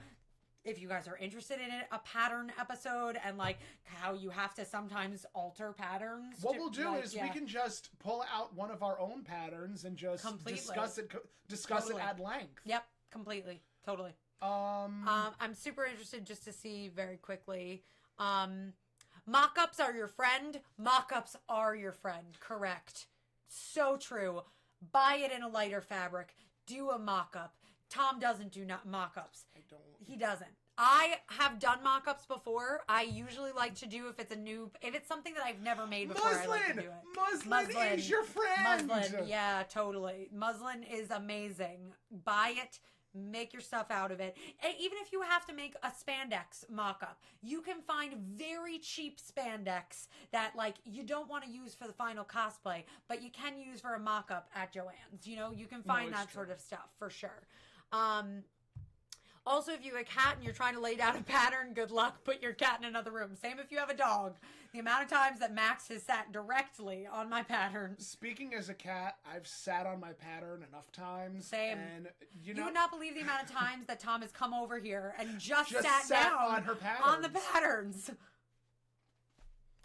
if you guys are interested in it, a pattern episode, and like how you have to sometimes alter patterns. What we'll do is we can just pull out one of our own patterns and just discuss it at length. Yep, completely, totally. I'm super interested just to see very quickly. Mock-ups are your friend. Mock-ups are your friend. Correct. So true. Buy it in a lighter fabric. Do a mock-up. Tom doesn't do mock-ups. I don't. He doesn't. I have done mock-ups before. I usually like to do if it's something that I've never made before. I like to do it. Muslin is your friend. Muslin, yeah, totally. Muslin is amazing. Buy it. Make your stuff out of it. And even if you have to make a spandex mock-up, you can find very cheap spandex that like you don't want to use for the final cosplay, but you can use for a mock-up at Joann's. You know, you can find that sort of stuff for sure. Also, if you have a cat and you're trying to lay down a pattern, good luck. Put your cat in another room. Same if you have a dog. The amount of times that Max has sat directly on my pattern. Speaking as a cat, I've sat on my pattern enough times. Same. And you would not believe the amount of times that Tom has come over here and just sat down on her patterns. On the patterns.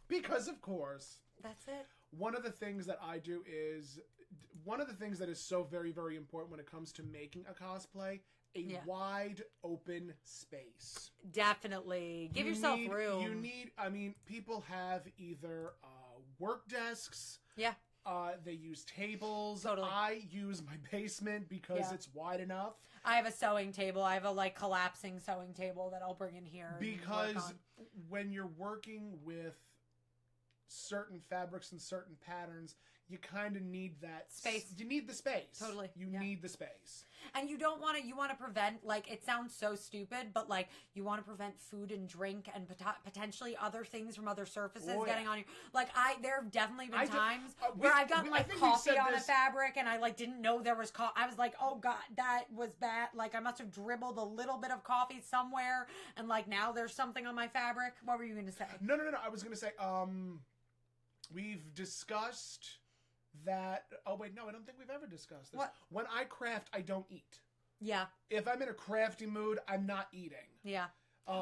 Because of course. That's it. One of the things that I do is one of the things that is so very, very important when it comes to making a cosplay. Wide open space. Definitely. Give yourself room. People have either work desks. Yeah. They use tables. Totally. I use my basement because it's wide enough. I have a sewing table. I have a collapsing sewing table that I'll bring in here. Because when you're working with certain fabrics and certain patterns, you kind of need that space. You need the space. Totally. You need the space. And you don't want to, you want to prevent, it sounds so stupid, but you want to prevent food and drink and potentially other things from other surfaces getting on you. There have definitely been times where I've gotten coffee on a fabric and I didn't know there was coffee. I was like, oh God, that was bad. I must have dribbled a little bit of coffee somewhere and now there's something on my fabric. What were you going to say? No. I was going to say, we've discussed that. Oh wait, no, I don't think we've ever discussed this. What? When I craft, I don't eat. Yeah. If I'm in a crafty mood, I'm not eating. Yeah.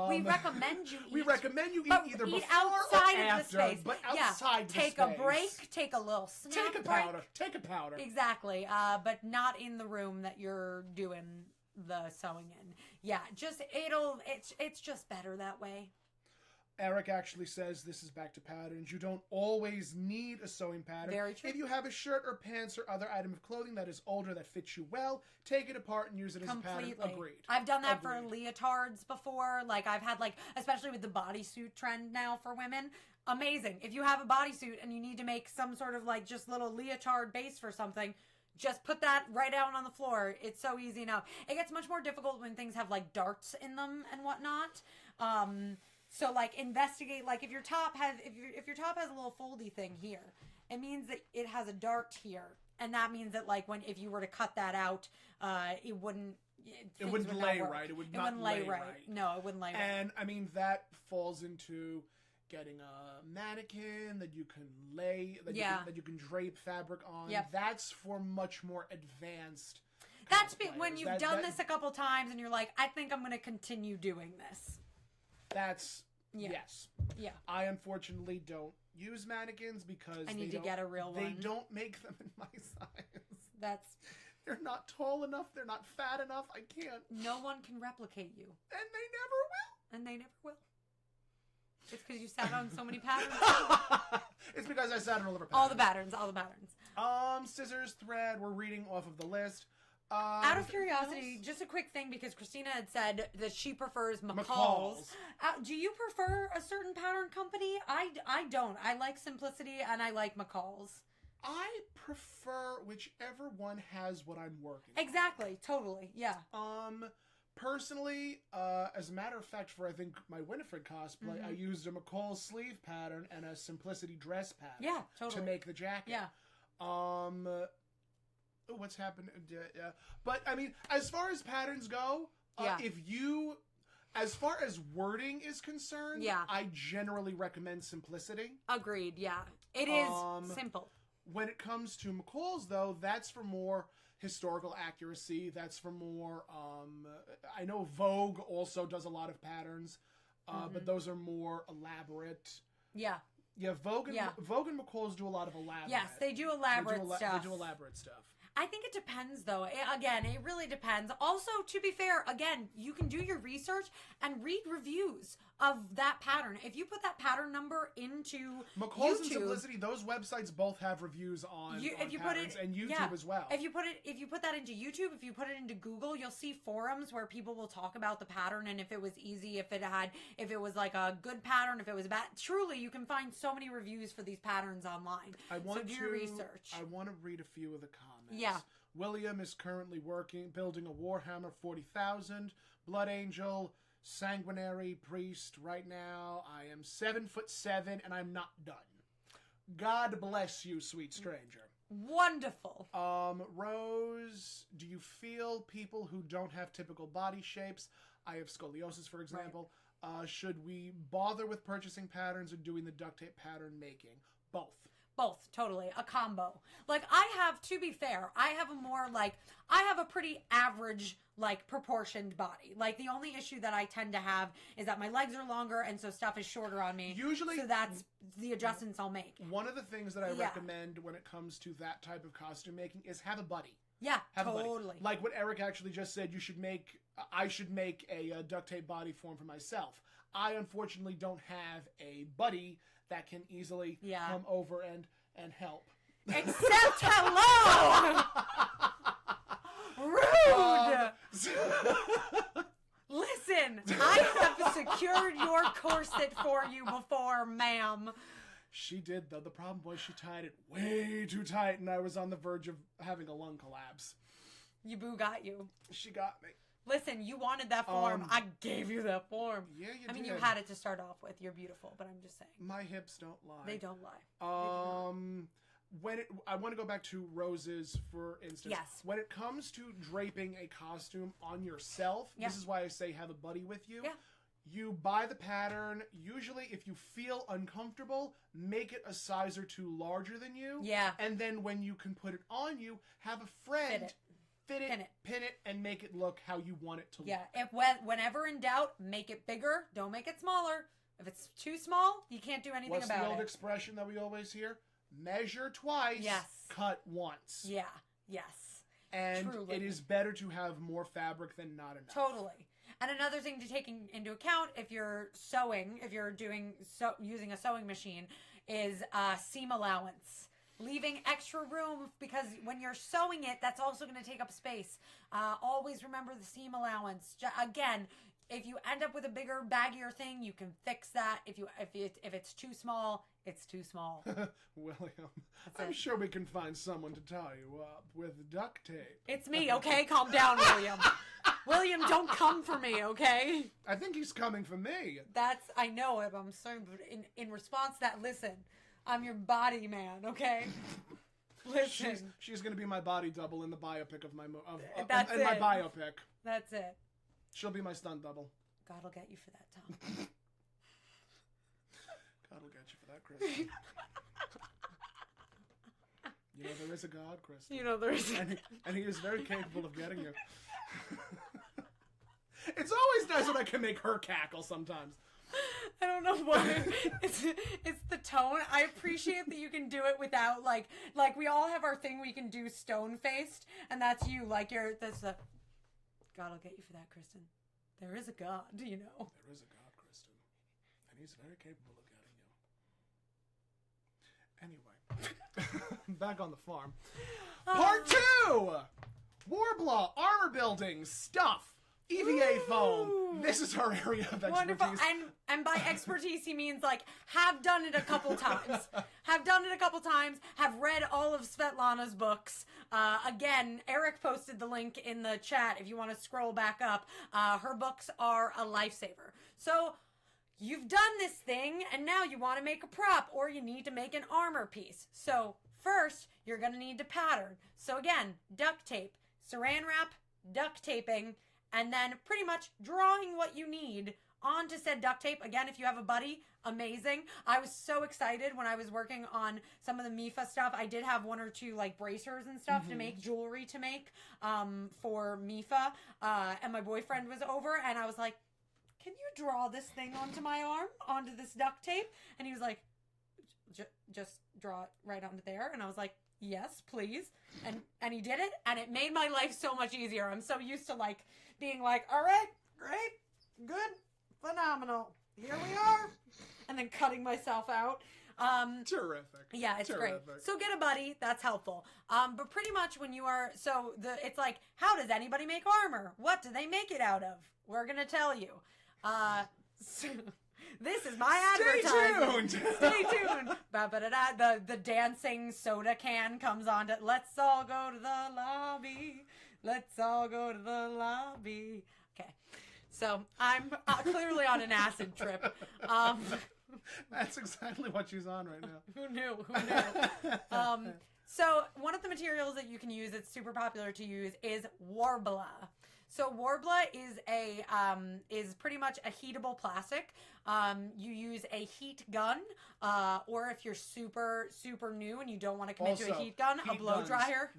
We recommend you eat. We recommend you eat either before outside or of after, the space. but outside the Take space. a break. Take a little snack Take a powder. Exactly. But not in the room that you're doing the sewing in. Yeah. It's just better that way. Eric actually says, this is back to patterns, you don't always need a sewing pattern. Very true. If you have a shirt or pants or other item of clothing that is older that fits you well, take it apart and use it as a pattern. Agreed. I've done that for leotards before. I've had especially with the bodysuit trend now for women. Amazing. If you have a bodysuit and you need to make some sort of just little leotard base for something, just put that right out on the floor. It's so easy now. It gets much more difficult when things have darts in them and whatnot. So investigate if your top has a little foldy thing here, it means that it has a dart here, and that means that if you were to cut that out, it wouldn't lay right. It wouldn't lay right. No, it wouldn't lay right. And that falls into getting a mannequin that you can lay, that you can drape fabric on. Yep. That's for much more advanced. That's when you've done this a couple times and you're like, I think I'm going to continue doing this. That's yes. Yeah. I unfortunately don't use mannequins because I need to get a real one. They don't make them in my size. They're not tall enough. They're not fat enough. I can't. No one can replicate you. And they never will. It's because you sat on so many patterns. It's because I sat on all the patterns. All the patterns. Scissors, thread. We're reading off of the list. Out of curiosity, just a quick thing, because Christina had said that she prefers McCall's. Do you prefer a certain pattern company? I don't. I like Simplicity and I like McCall's. I prefer whichever one has what I'm working on. Exactly. Totally. Yeah. Personally, as a matter of fact, for I think my Winifred cosplay, I used a McCall's sleeve pattern and a Simplicity dress pattern. Yeah, totally. To make the jacket. Yeah. What's happened? But I mean, as far as patterns go, as far as wording is concerned, I generally recommend Simplicity. Agreed. Yeah, it is simple. When it comes to McCall's, though, that's for more historical accuracy. That's for more. I know Vogue also does a lot of patterns, but those are more elaborate. Yeah. Yeah, Vogue and McCall's do a lot of elaborate. Yes, they do elaborate stuff. They do elaborate stuff. I think it depends, though. Again, it really depends. Also, to be fair, again, you can do your research and read reviews of that pattern. If you put that pattern number into McCall's YouTube, and Simplicity, those websites both have reviews on patterns, and YouTube as well. If you put that into YouTube, if you put it into Google, you'll see forums where people will talk about the pattern and if it was easy, if it was like a good pattern, if it was bad. Truly, you can find so many reviews for these patterns online. So do your research. I want to read a few of the comments. Yeah. William is currently building a Warhammer 40,000, Blood Angel, Sanguinary Priest. Right now, I am 7'7" and I'm not done. God bless you, sweet stranger. Wonderful. Rose, do you feel people who don't have typical body shapes, I have scoliosis, for example, should we bother with purchasing patterns or doing the duct tape pattern making? Both, totally. A combo. Like, to be fair, I have a pretty average, like, proportioned body. Like, the only issue that I tend to have is that my legs are longer, and so stuff is shorter on me. Usually. So that's the adjustments I'll make. One of the things that I recommend when it comes to that type of costume making is have a buddy. Yeah, have totally. A buddy. Like what Eric actually just said, I should make a duct tape body form for myself. I unfortunately don't have a buddy that can easily come over and help. Except hello! Rude! Listen, I have secured your corset for you before, ma'am. She did, though. The problem was she tied it way too tight, and I was on the verge of having a lung collapse. Your boo got you. She got me. Listen, you wanted that form. I gave you that form. Yeah, you did. I mean, you had it to start off with. You're beautiful, but I'm just saying. My hips don't lie. They don't lie. I want to go back to Rose's, for instance. Yes. When it comes to draping a costume on yourself, this is why I say have a buddy with you. Yeah. You buy the pattern. Usually, if you feel uncomfortable, make it a size or two larger than you. Yeah. And then when you can put it on you, have a friend fit it, pin it, and make it look how you want it to look. Yeah. Whenever in doubt, make it bigger. Don't make it smaller. If it's too small, you can't do anything about it. What's the old expression that we always hear? Measure twice, cut once. Yeah. Yes. And truly. It is better to have more fabric than not enough. Totally. And another thing to take into account if you're sewing, if you're using a sewing machine, is seam allowance. Leaving extra room, because when you're sewing it, that's also going to take up space. Always remember the seam allowance. Again, if you end up with a bigger, baggier thing, you can fix that. If it's too small, it's too small. William, I'm sure we can find someone to tie you up with duct tape. It's me, okay? Calm down, William. William, don't come for me, okay? I think he's coming for me. I know it, but I'm sorry, but in response to that, listen, I'm your body man, okay? Listen. She's going to be my body double in the biopic of my That's it. my biopic. That's it. She'll be my stunt double. God will get you for that, Tom. God will get you for that, Kristen. You know there is a God, Kristen. You know there is. And he is very capable of getting you. It's always nice when I can make her cackle sometimes. I don't know why. It's the tone. I appreciate that you can do it without like we all have our thing we can do stone faced, and that's you. Like that's the God will get you for that, Kristen. There is a God, you know. There is a God, Kristen, and he's very capable of getting you. Anyway, back on the farm. Part 2. Warblaw, armor building, stuff. EVA foam. This is our area of expertise. Wonderful. And by expertise, he means like have done it a couple times. Have read all of Svetlana's books. Again, Eric posted the link in the chat if you want to scroll back up. Her books are a lifesaver. So you've done this thing, and now you want to make a prop, or you need to make an armor piece. So first, you're going to need to pattern. So again, duct tape, saran wrap, duct taping, and then pretty much drawing what you need onto said duct tape. Again, if you have a buddy, amazing. I was so excited when I was working on some of the Mifa stuff. I did have one or two like bracers and stuff to make, jewelry to make for Mifa. And my boyfriend was over, and I was like, can you draw this thing onto my arm, onto this duct tape? And he was like, just draw it right onto there. And I was like, yes, please. And he did it, and it made my life so much easier. I'm so used to like being like, all right, great, good, phenomenal. Here we are. And then cutting myself out. Terrific. Yeah, it's great. So get a buddy. That's helpful. But pretty much when you are, it's like, how does anybody make armor? What do they make it out of? We're going to tell you. So, this is my advertising. Stay tuned. The dancing soda can comes on to, let's all go to the lobby. Let's all go to the lobby. Okay. So I'm clearly on an acid trip. That's exactly what she's on right now. Who knew? So one of the materials that you can use that's super popular to use is Worbla. So Worbla is pretty much a heatable plastic. You use a heat gun, or if you're super new and you don't want to commit to a heat gun, a blow dryer.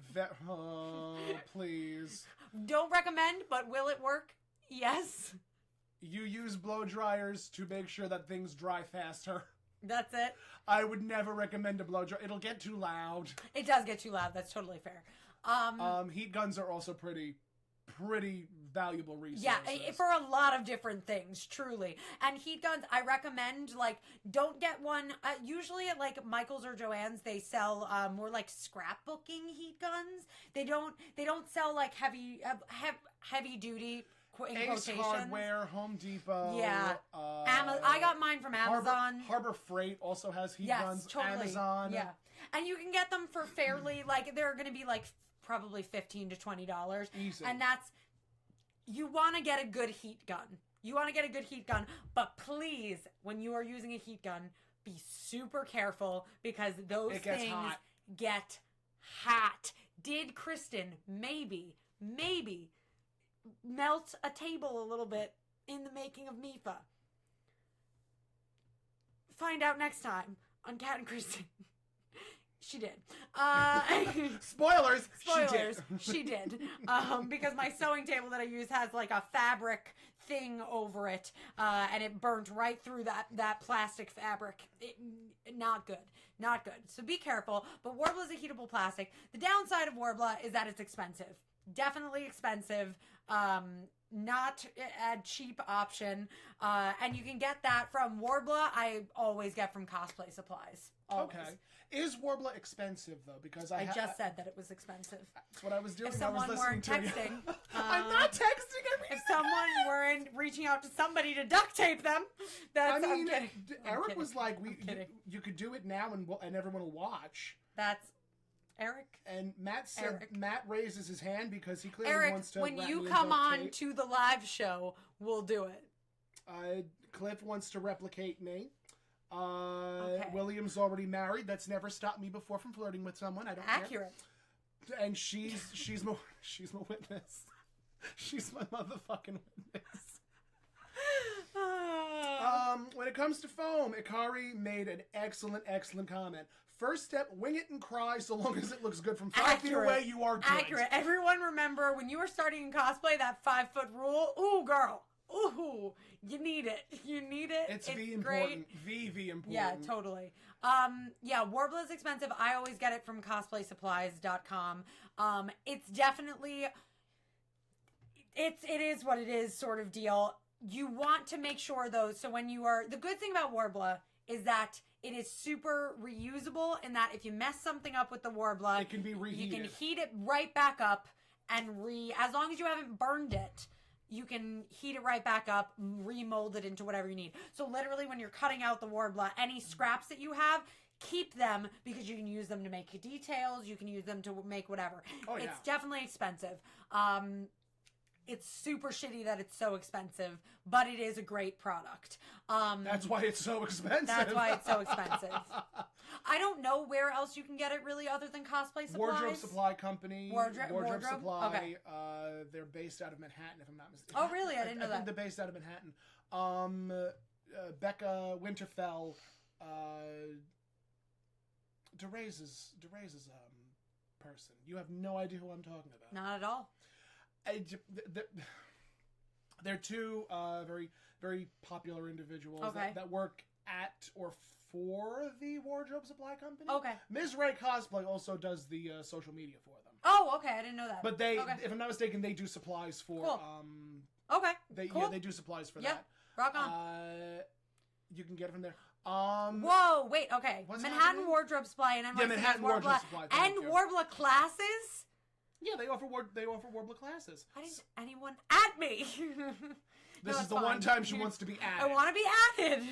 Please. Don't recommend, but will it work? Yes. You use blow dryers to make sure that things dry faster. That's it. I would never recommend a blow dryer. It'll get too loud. It does get too loud. That's totally fair. Heat guns are also pretty valuable resources. Yeah, for a lot of different things, truly. And heat guns, I recommend, like, don't get one. Usually at, like, Michael's or Joann's, they sell more, like, scrapbooking heat guns. They don't sell, like, heavy duty, in Ace quotations. Hardware, Home Depot. Yeah. I got mine from Amazon. Harbor Freight also has heat guns. Totally. Amazon. Yeah. And you can get them for fairly, like, they're going to be, like, probably $15 to $20. Easy. And you want to get a good heat gun. But please, when you are using a heat gun, be super careful because those things get hot. Did Kristen maybe melt a table a little bit in the making of Mifa? Find out next time on Catt and Kristen. She did. Spoilers. She did. Because my sewing table that I use has like a fabric thing over it, and it burnt right through that plastic fabric. Not good. So be careful. But Worbla is a heatable plastic. The downside of Worbla is that it's expensive. Definitely expensive. Not a cheap option. And you can get that from Worbla. I always get from Cosplay Supplies. Always. Okay. Is Worbla expensive though? Because I just said that it was expensive. That's what I was doing. If someone weren't texting, I'm not texting. If someone weren't reaching out to somebody to duct tape them, I'm kidding. Eric was like, you could do it now and everyone will watch. That's Eric. And Matt said Matt raises his hand because he clearly wants to. When you come on to the live show, we'll do it. Cliff wants to replicate me. William's already married. That's never stopped me before from flirting with someone. I don't Accurate. Care. And she's my witness. She's my motherfucking witness. When it comes to foam, Ikari made an excellent comment. First step, wing it and cry so long as it looks good. From 5 feet away, you are good. Accurate. Everyone remember when you were starting in cosplay, that 5-foot rule? Ooh, girl. Ooh, you need it. It's V great. Important. V important. Yeah, totally. Worbla is expensive. I always get it from cosplaysupplies.com. It's definitely, it is what it is sort of deal. You want to make sure though, so when you are, the good thing about Worbla is that it is super reusable in that if you mess something up with the Worbla, it can be reheated. You can heat it right back up and as long as you haven't burned it, you can heat it right back up, remold it into whatever you need. So literally when you're cutting out the Worbla, any scraps that you have, keep them because you can use them to make details. You can use them to make whatever. It's definitely expensive. It's super shitty that it's so expensive, but it is a great product. That's why it's so expensive. I don't know where else you can get it really other than Cosplay Supplies. Wardrobe Supply Company. Wardrobe Supply. Okay. They're based out of Manhattan, if I'm not mistaken. Oh, really? I didn't know that. I think they're based out of Manhattan. Becca Winterfell, DeRaze's person. You have no idea who I'm talking about. Not at all. They're two very, very popular individuals that work at or for the wardrobe supply company. Okay. Ms. Ray Cosplay also does the social media for them. Oh, okay. I didn't know that. But they, if I'm not mistaken, they do supplies for. Cool. Okay. Yeah, they do supplies for that. Rock on. You can get it from there. Whoa, wait, okay. Manhattan happening? Wardrobe Supply and NYC Manhattan Wardrobe Supply. And Warbler classes? Yeah, they offer Warbler classes. Why didn't anyone add me? This is the one time she wants to be added. I want to be added.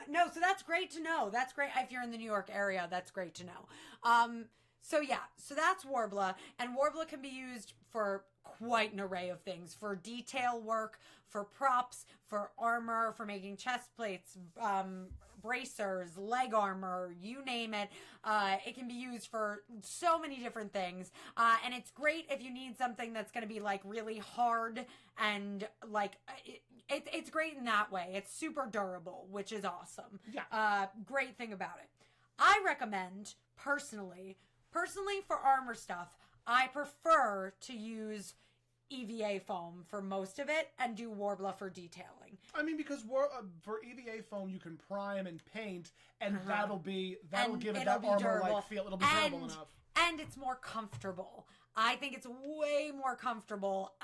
No, so that's great to know. That's great. If you're in the New York area, that's great to know. So that's Warbler. And Warbler can be used for quite an array of things. For detail work, for props, for armor, for making chest plates, bracers, leg armor, you name it. It can be used for so many different things. And it's great if you need something that's going to be like really hard and like it's great in that way. It's super durable, which is awesome. Yeah. Great thing about it. I recommend personally for armor stuff, I prefer to use EVA foam for most of it and do Warbler for detailing. I mean, because for EVA foam you can prime and paint, and that'll give it that armor-like feel. It'll be durable enough, and it's more comfortable. I think it's way more comfortable.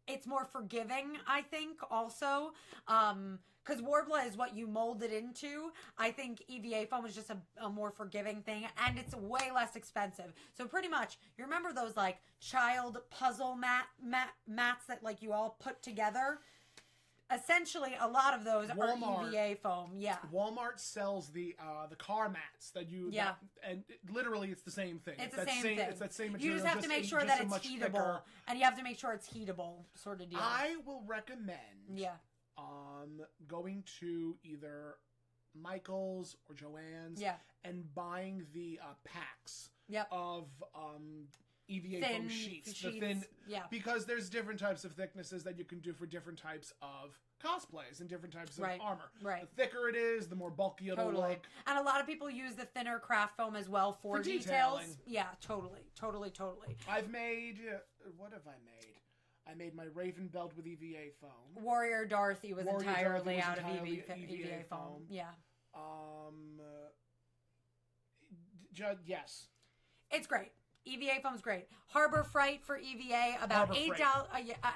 It's more forgiving, I think, also. Because Warbler is what you mold it into. I think EVA foam is just a more forgiving thing, and it's way less expensive. So pretty much, you remember those like child puzzle mats that like you all put together? Essentially, a lot of those are EVA foam. Yeah. Walmart sells the car mats that you. Yeah. And literally, it's the same thing. It's the same thing. It's that same material. You just have to make sure that it's heatable, thicker. And you have to make sure it's heatable, sort of deal. I will recommend. Yeah. Going to either Michael's or Joann's and buying the packs of EVA foam sheets. The thin, because there's different types of thicknesses that you can do for different types of cosplays and different types of armor. Right. The thicker it is, the more bulky it'll look. And a lot of people use the thinner craft foam as well for details. Detailing. Yeah, totally. I've made, what have I made? I made my Raven belt with EVA foam. Warrior Dorothy was entirely out of EVA foam. Yeah. Yes. It's great. EVA foam's great. Harbor Freight for EVA about $8.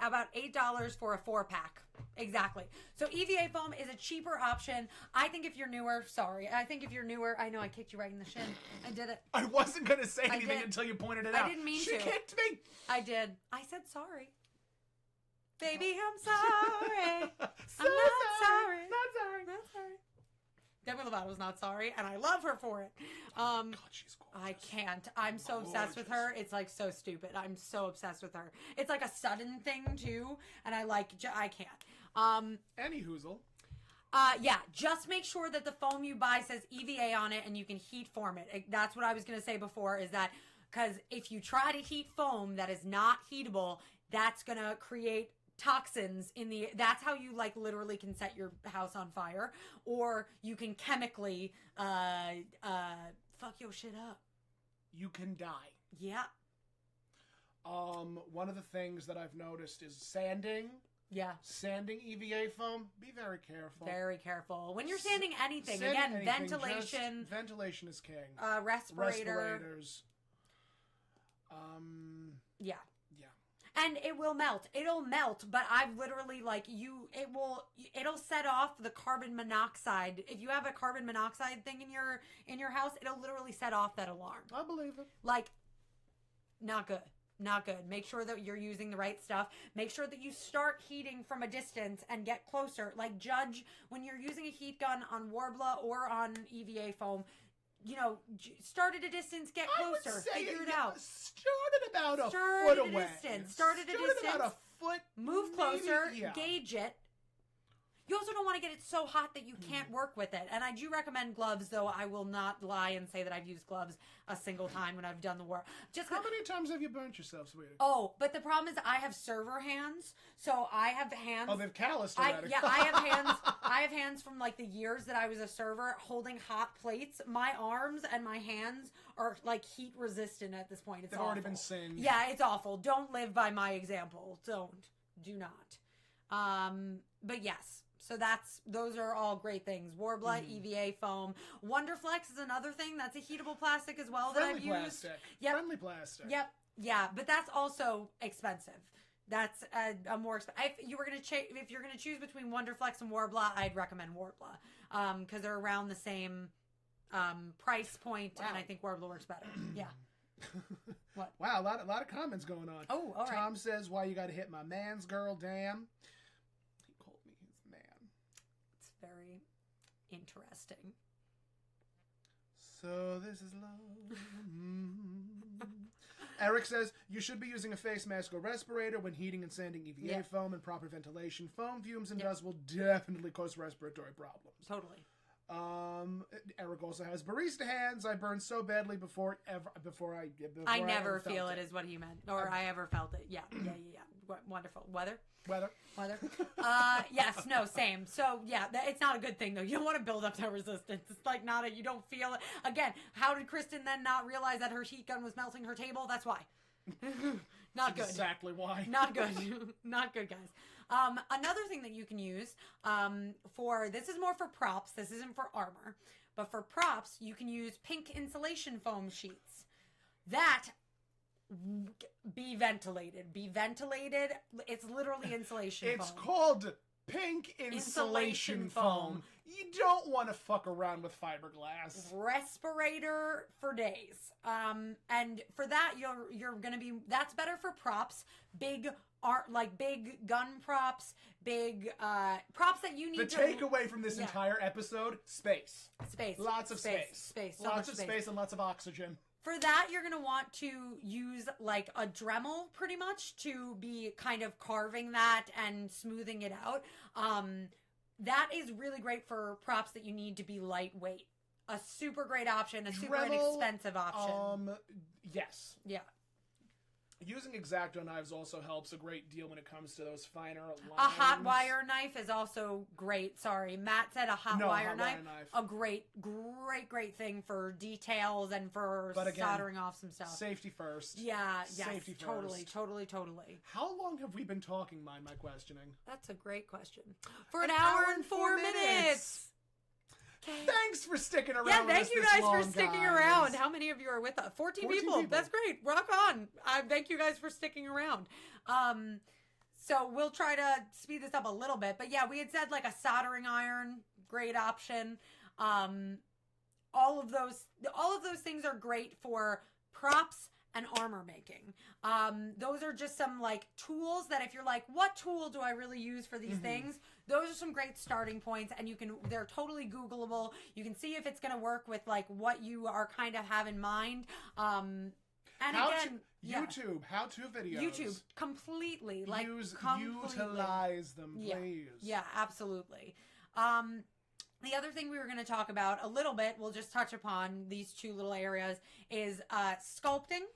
About $8 for a 4-pack. Exactly. So EVA foam is a cheaper option. I think if you're newer, I know I kicked you right in the shin. I did it. I wasn't gonna say anything until you pointed it out. I didn't mean to. She kicked me. I did. I said sorry. Baby, I'm sorry. I'm not sorry. Not sorry. Demi Lovato's not sorry, and I love her for it. God, she's gorgeous. I can't. I'm so obsessed with her. It's like so stupid. I'm so obsessed with her. It's like a sudden thing too, and I can't. Any hoozle. Just make sure that the foam you buy says EVA on it, and you can heat form it. That's what I was gonna say before. Is that because if you try to heat foam that is not heatable, that's gonna create toxins that's how you like literally can set your house on fire, or you can chemically fuck your shit up. You can die. Yeah. One of the things that I've noticed is sanding. Yeah. Sanding EVA foam. Be very careful. Very careful when you're sanding anything. Ventilation. Ventilation is king. Respirators. Yeah. And it will melt. It'll melt, but I've literally it'll set off the carbon monoxide. If you have a carbon monoxide thing in your house, it'll literally set off that alarm. I believe it. Like, not good. Not good. Make sure that you're using the right stuff. Make sure that you start heating from a distance and get closer. Like, judge when you're using a heat gun on Warbler or on EVA foam. Start at a distance, get closer, figure it out. Start at about a foot away. Start at a distance. About a foot. Move closer, gauge it. You also don't want to get it so hot that you can't work with it. And I do recommend gloves, though I will not lie and say that I've used gloves a single time when I've done the work. How many times have you burnt yourself, sweetie? Oh, but the problem is I have server hands, so I have hands. Oh, they've calloused already. I have hands. I have hands from like the years that I was a server holding hot plates. My arms and my hands are like heat resistant at this point. It's They've awful. already been singed. Yeah, it's awful. Don't live by my example. Do not. But yes, so those are all great things. Warbler, EVA foam. Wonderflex is another thing that's a heatable plastic as well that I've used. Yep. Friendly plastic. Yep. Yeah, but that's also expensive. That's a more expensive. If you're gonna choose between Wonderflex and Warbler, I'd recommend Warbler because they're around the same price point, and I think Warbler works better. Yeah. What? Wow, a lot of comments going on. Oh, all right. Tom says, "Why you got to hit my man's girl? Damn." He called me his man. It's very interesting. So this is love. Eric says, you should be using a face mask or respirator when heating and sanding EVA foam and proper ventilation. Foam fumes and dust will definitely cause respiratory problems. Totally. Eric also has barista hands. I burn so badly before I never feel it is what he meant, or I ever felt it. Yeah. Wonderful. Weather. Yes. No. Same. So yeah, it's not a good thing though. You don't want to build up that resistance. It's like you don't feel it. Again, how did Kristen then not realize that her heat gun was melting her table? That's why. Not good. Exactly why. Not good. Not good, guys. Another thing that you can use this is more for props. This isn't for armor, but for props, you can use pink insulation foam sheets. That be ventilated. It's literally insulation foam. It's called pink insulation foam. You don't want to fuck around with fiberglass. Respirator for days. And for that, you're gonna be. That's better for props. Big gun props, props that you need. The takeaway from this entire episode: space. Lots of space. Lots of space and lots of oxygen. For that, you're going to want to use like a Dremel pretty much to be kind of carving that and smoothing it out. That is really great for props that you need to be lightweight. A super great option, a super inexpensive option. Yes. Yeah. Using X-Acto knives also helps a great deal when it comes to those finer lines. A hot wire knife is also great. Sorry, Matt said a hot wire knife. A great thing for details and for soldering off some stuff. Safety first. Yeah, Safety first. Totally. How long have we been talking, Mind My Questioning? That's a great question. For an hour and 4 minutes. Thanks for sticking around. Yeah, thank you guys for sticking around. How many of you are with us? 14 people. That's great. Rock on. Thank you guys for sticking around. So we'll try to speed this up a little bit. But yeah, we had said like a soldering iron, great option. All of those things are great for props and armor making. Those are just some like tools that if you're like, what tool do I really use for these things? Those are some great starting points, and they're totally Googleable. You can see if it's going to work with like what you are kind of have in mind. YouTube, how-to videos. YouTube, completely. Utilize them, please. Yeah, absolutely. The other thing we were going to talk about a little bit, we'll just touch upon these two little areas, is sculpting.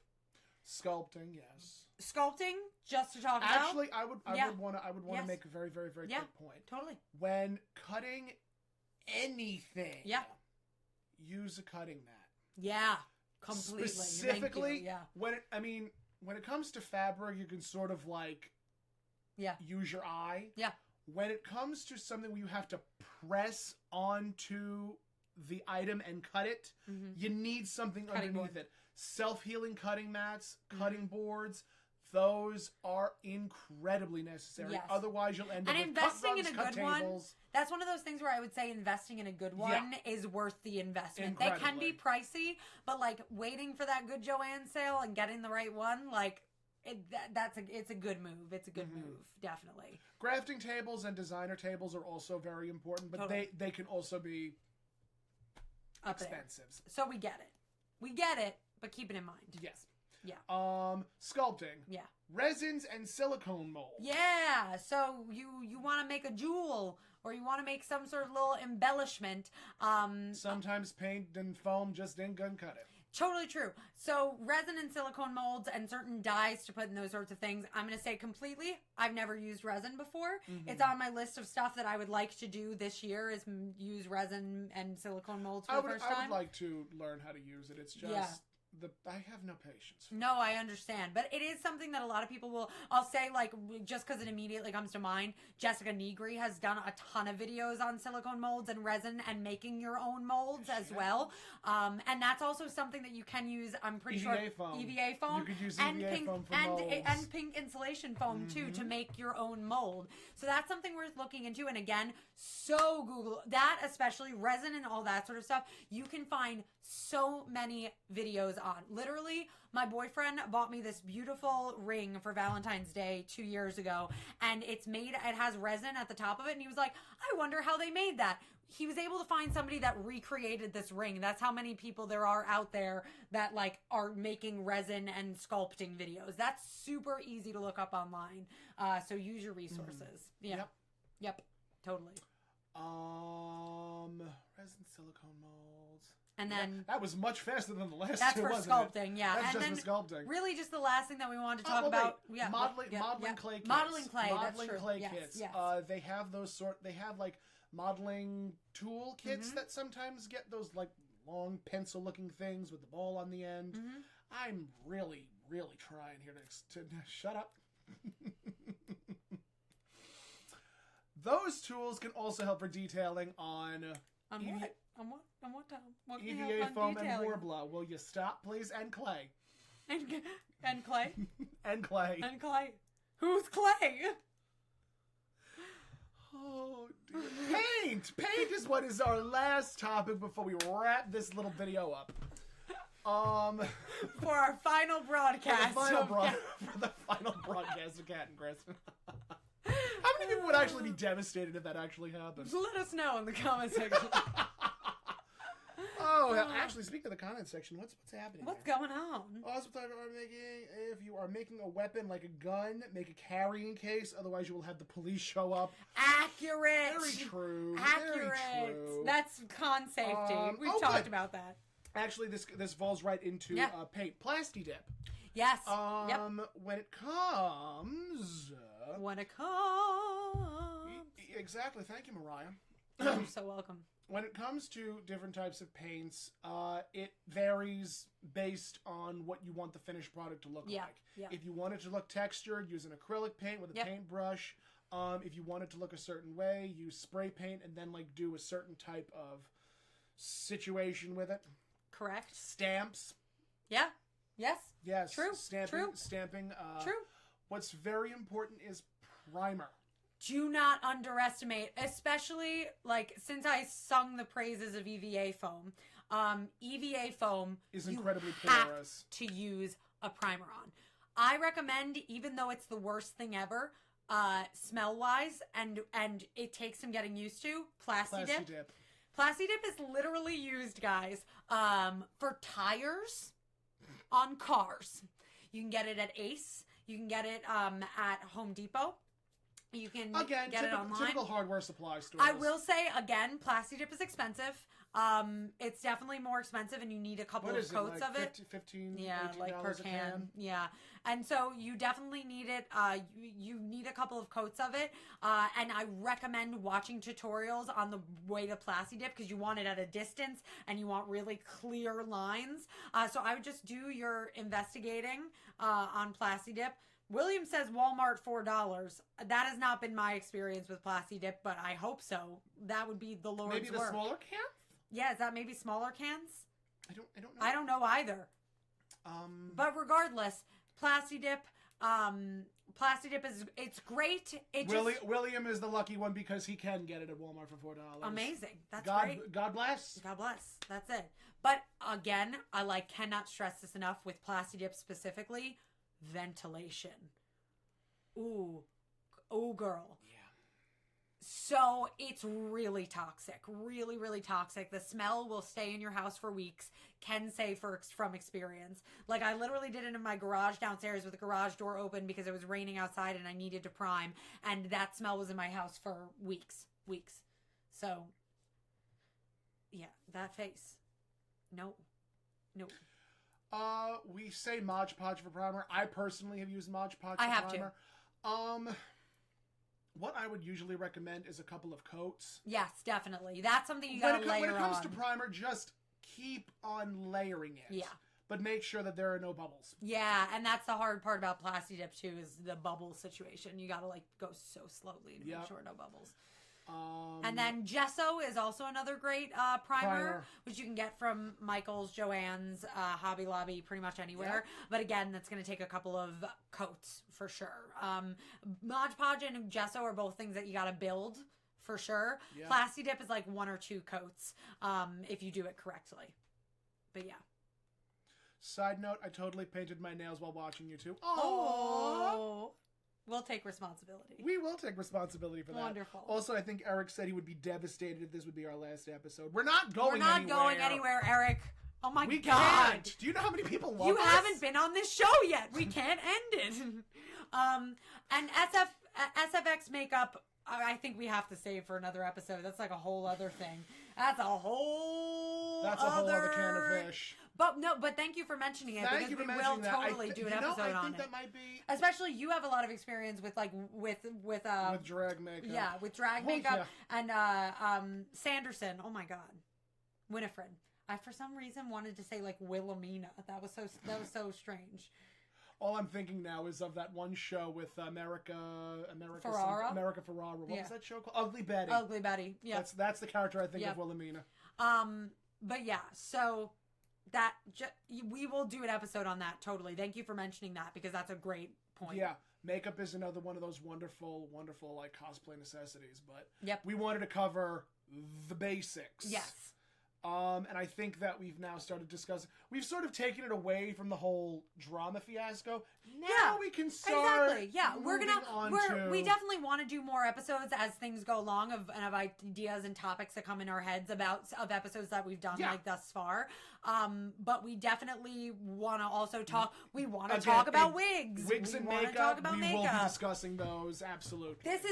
Sculpting, yes. Sculpting, just to talk about. Actually, I would want to make a very, very, very quick point. Totally. When cutting anything, use a cutting mat. Yeah, completely. Specifically, when it comes to fabric, you can sort of like use your eye. Yeah. When it comes to something where you have to press onto the item and cut it, you need something underneath it. Self-healing cutting mats, cutting boards, those are incredibly necessary. Yes. Otherwise, you'll end up with investing in a good tables. One. That's one of those things where I would say investing in a good one is worth the investment. Incredibly. They can be pricey, but like waiting for that good Joanne sale and getting the right one, like it's a good move. It's a good move, definitely. Crafting tables and designer tables are also very important, but they can also be expensive. So we get it, but keep it in mind. Yes. Yeah. Sculpting. Yeah. Resins and silicone molds. Yeah. So you want to make a jewel or you want to make some sort of little embellishment. Sometimes paint and foam just ain't gonna cut it. Totally true. So resin and silicone molds and certain dyes to put in those sorts of things. I'm going to say completely, I've never used resin before. It's on my list of stuff that I would like to do this year is use resin and silicone molds for the first time. I would like to learn how to use it. It's just... I have no patience. No, I understand. But it is something that a lot of people will, I'll say, like, just because it immediately comes to mind, Jessica Negri has done a ton of videos on silicone molds and resin and making your own molds as well. And that's also something that you can use, I'm pretty sure. EVA foam. You could use and EVA pink, foam for and, molds. and pink insulation foam, too, to make your own mold. So that's something worth looking into. And again, so Google that, especially resin and all that sort of stuff. You can find so many videos on. Literally, my boyfriend bought me this beautiful ring for Valentine's Day 2 years ago, and it has resin at the top of it, and he was like, I wonder how they made that. He was able to find somebody that recreated this ring. That's how many people there are out there that like are making resin and sculpting videos. That's super easy to look up online. So use your resources. Yeah. Yep. Totally. Resin silicone molds. And then that was much faster than the last that's two, for wasn't sculpting, it? yeah. That's and just for sculpting. Really, just the last thing that we wanted to talk about, modeling clay kits. Modeling clay, modeling that's true. clay yes, kits. Yes. They have they have like modeling tool kits that sometimes get those like long pencil looking things with the ball on the end. I'm really, really trying here to shut up. Those tools can also help for detailing on what? On what time? What can EVA you help on foam and detailing? Warbler. Will you stop, please? And clay. And clay. And clay. And clay. Who's clay? Oh, dear. Paint! Paint is what is our last topic before we wrap this little video up. For our final broadcast. For the final broadcast of Catt and Kristen. How many people would actually be devastated if that actually happened? Let us know in the comment section. Actually, speaking of the comment section, what's happening? What's here? going on? Also, if you are making a weapon like a gun, make a carrying case. Otherwise, you will have the police show up. Accurate. Very true. Accurate. Very true. That's con safety. We've talked about that. Actually, this falls right into paint. Plasti dip. Yes. When it comes. Exactly. Thank you, Mariah. You're so welcome. When it comes to different types of paints, it varies based on what you want the finished product to look like. Yeah. If you want it to look textured, use an acrylic paint with a paintbrush. If you want it to look a certain way, use spray paint and then like do a certain type of situation with it. Correct. Stamps. Yeah. Yes. Yes. True. Stamping. True. What's very important is primer. Do not underestimate, especially like since I sung the praises of EVA foam. EVA foam is incredibly have porous. To use a primer on. I recommend, even though it's the worst thing ever, smell wise, and it takes some getting used to. Plasti dip. Plasti dip is literally used, guys, for tires on cars. You can get it at Ace. You can get it at Home Depot. You can get it online. Typical hardware supply stores. I will say, again, Plasti dip is expensive. It's definitely more expensive, and you need a couple of coats of it. 15, yeah, like per can. Yeah, and so you definitely need it. You need a couple of coats of it, and I recommend watching tutorials on the way to Plasti dip because you want it at a distance and you want really clear lines. So I would just do your investigating on Plasti dip. William says Walmart $4. That has not been my experience with Plasti dip, but I hope so. That would be the Lord's work. Maybe the smaller cans? Yeah, is that maybe smaller cans? I don't know. I don't know either. But regardless, Plasti dip is it's great. William is the lucky one because he can get it at Walmart for $4. Amazing. That's great. God bless. God bless. That's it. But again, I cannot stress this enough with Plasti dip specifically. Ventilation. Ooh, girl. Yeah. So it's really toxic. Really, really toxic. The smell will stay in your house for weeks. Can say from experience. Like I literally did it in my garage downstairs with the garage door open because it was raining outside and I needed to prime. And that smell was in my house for weeks. So, yeah, that face. No. We say Mod Podge for primer. I personally have used Mod Podge for primer. I have to. What I would usually recommend is a couple of coats. Yes, definitely. That's something you gotta layer on. When it comes to primer, just keep on layering it. Yeah. but make sure that there are no bubbles. Yeah, and that's the hard part about Plasti Dip too, is the bubble situation. You gotta like go so slowly to make sure no bubbles. And then Gesso is also another great primer, which you can get from Michael's, Joann's, Hobby Lobby, pretty much anywhere. Yep. But again, that's going to take a couple of coats for sure. Mod Podge and Gesso are both things that you got to build for sure. Yep. Plasti Dip is like 1 or 2 coats if you do it correctly. But yeah. Side note, I totally painted my nails while watching you two. Oh. We'll take responsibility. We will take responsibility for that. Wonderful. Also, I think Eric said he would be devastated if this would be our last episode. We're not going anywhere. We're not going anywhere, Eric. Oh my God. We can't. Do you know how many people love us? You haven't been on this show yet. We can't end it. And SFX makeup, I think we have to save for another episode. That's like a whole other thing. That's a whole other can of fish. But thank you for mentioning it. Thank you for mentioning that. Totally do an episode on it. I think that might be... Especially you have a lot of experience with drag makeup. Yeah, with drag makeup. Yeah. And Sanderson. Oh my God. Winifred. I for some reason wanted to say like Wilhelmina. That was so strange. All I'm thinking now is of that one show with America Ferrara. What was that show called? Ugly Betty. Ugly Betty. Yeah. That's the character I think of Wilhelmina. But yeah, so we will do an episode on that. Totally. Thank you for mentioning that because that's a great point. Yeah. Makeup is another one of those wonderful, wonderful like cosplay necessities, but we wanted to cover the basics. Yes. And I think that we've now started discussing. We've sort of taken it away from the whole drama fiasco. Now we can start. Exactly. Yeah, we definitely want to do more episodes as things go along of ideas and topics that come in our heads of episodes that we've done like thus far. But we definitely want to also talk. We want to talk about wigs. Wigs and makeup. We will be discussing those. Absolutely. This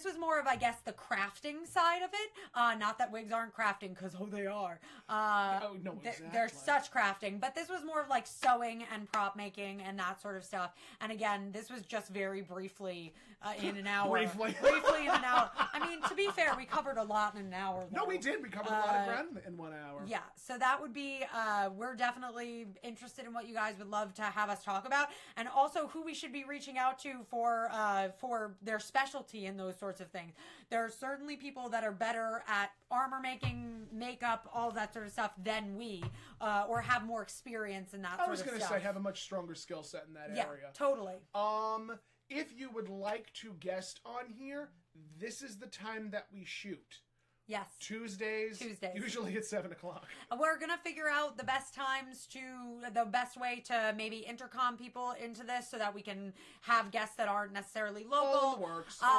was more of, I guess, the crafting side of it. Not that wigs aren't crafting, because they are. No, exactly. They're such crafting, but this was more of like sewing and prop making and that sort of stuff. And again, this was just very briefly in an hour. briefly in an hour. I mean, to be fair, we covered a lot in an hour. Though. No, we did. We covered a lot of ground in 1 hour. Yeah, so that would be. We're definitely interested in what you guys would love to have us talk about, and also who we should be reaching out to for their specialty in those sorts of things. There are certainly people that are better at armor making, makeup, all that sort of stuff than we, or have more experience in that sort of stuff. I was going to say have a much stronger skill set in that area. Yeah, totally. If you would like to guest on here, this is the time that we shoot. Yes. Tuesdays. Usually at 7 o'clock. We're going to figure out the best way to maybe intercom people into this so that we can have guests that aren't necessarily local. All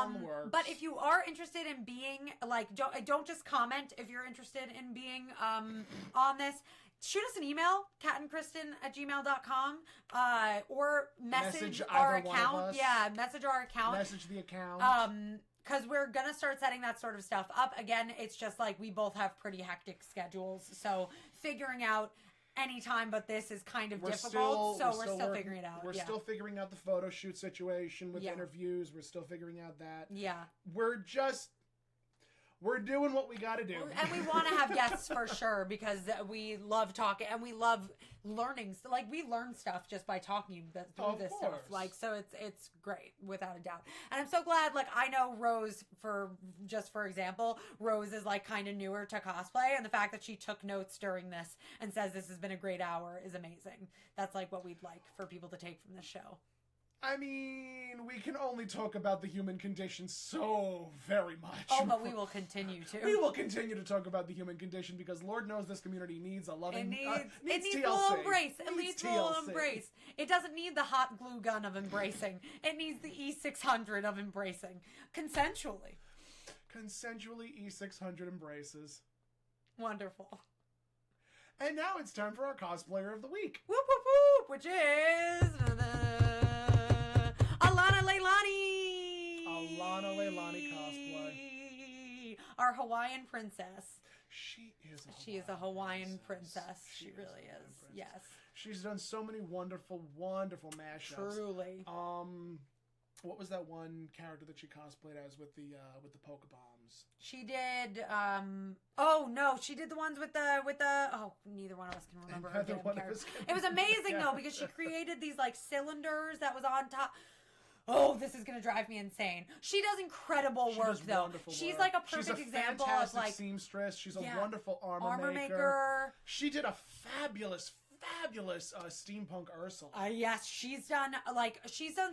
in the works. But if you are interested in being, like, don't just comment if you're interested in being on this. Shoot us an email, cattandkristen@gmail.com, or message our account. Yeah, message our account. Message the account. Because we're going to start setting that sort of stuff up. Again, it's just like we both have pretty hectic schedules. So figuring out any time but this is kind of difficult. We're still figuring it out. We're still figuring out the photo shoot situation with interviews. We're still figuring out that. Yeah. We're doing what we got to do. And we want to have guests for sure because we love talking and we love learning. Like, we learn stuff just by talking through this stuff. Like, so it's great, without a doubt. And I'm so glad, like, I know Rose, for example, Rose is, like, kind of newer to cosplay. And the fact that she took notes during this and says this has been a great hour is amazing. That's, like, what we'd like for people to take from this show. I mean, we can only talk about the human condition so very much. Oh, but we will continue to. We will continue to talk about the human condition because Lord knows this community needs a loving... It needs a little embrace. It needs a little embrace. It doesn't need the hot glue gun of embracing. It needs the E600 of embracing. Consensually. Consensually E600 embraces. Wonderful. And now it's time for our cosplayer of the week. Whoop, whoop, whoop, which is... Alanaleilani cosplay. Our Hawaiian princess. She is a Hawaiian princess. She really is. Yes. She's done so many wonderful, wonderful mashups. Truly. what was that one character that she cosplayed as with the polka bombs? She did. Oh no, she did the ones with the. Oh, neither one of us can remember her damn character. It was amazing though because she created these like cylinders that was on top. Oh, this is gonna drive me insane. She does incredible work though. She's like a perfect example of like seamstress. She's a wonderful armor maker. She did a fabulous steampunk Ursula. Yes, she's done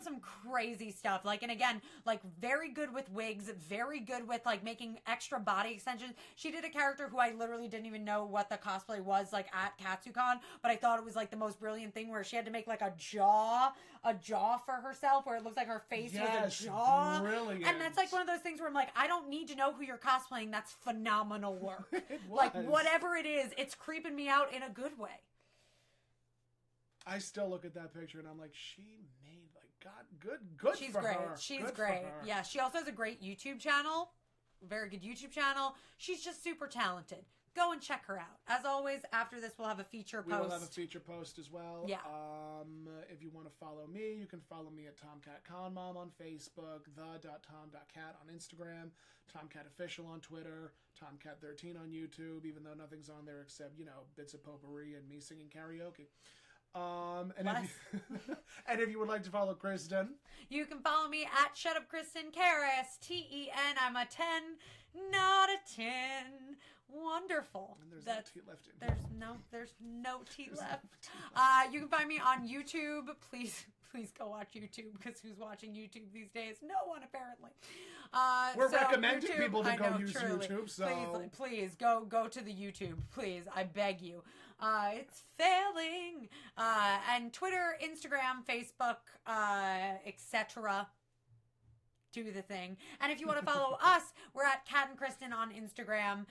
some crazy stuff. Like, and again, like very good with wigs, very good with like making extra body extensions. She did a character who I literally didn't even know what the cosplay was like at KatsuCon, but I thought it was like the most brilliant thing where she had to make like a jaw for herself where it looks like her face was a jaw. Brilliant. And that's like one of those things where I'm like, I don't need to know who you're cosplaying. That's phenomenal work. Like whatever it is, it's creeping me out in a good way. I still look at that picture and I'm like, she made like good. She's for great. Her. She's good great. Yeah, she also has a great YouTube channel, very good YouTube channel. She's just super talented. Go and check her out. As always, after this, we'll have a feature post. We will have a feature post as well. Yeah. If you want to follow me, you can follow me at TomCatConMom on Facebook, the.tom.cat on Instagram, TomCatOfficial on Twitter, TomCat13 on YouTube, even though nothing's on there except, bits of potpourri and me singing karaoke. And if you would like to follow Kristen, you can follow me at ShutUpKristen KRSTEN. I'm a 10, not a 10. Wonderful. And there's no T left in. There's no T left. You can find me on YouTube. Please go watch YouTube because who's watching YouTube these days? No one apparently. We're recommending YouTube, people to go use truly. YouTube. So please go to the YouTube. Please, I beg you. It's failing. And Twitter, Instagram, Facebook, etc. Do the thing. And if you want to follow us, we're at Catt and Kristen on Instagram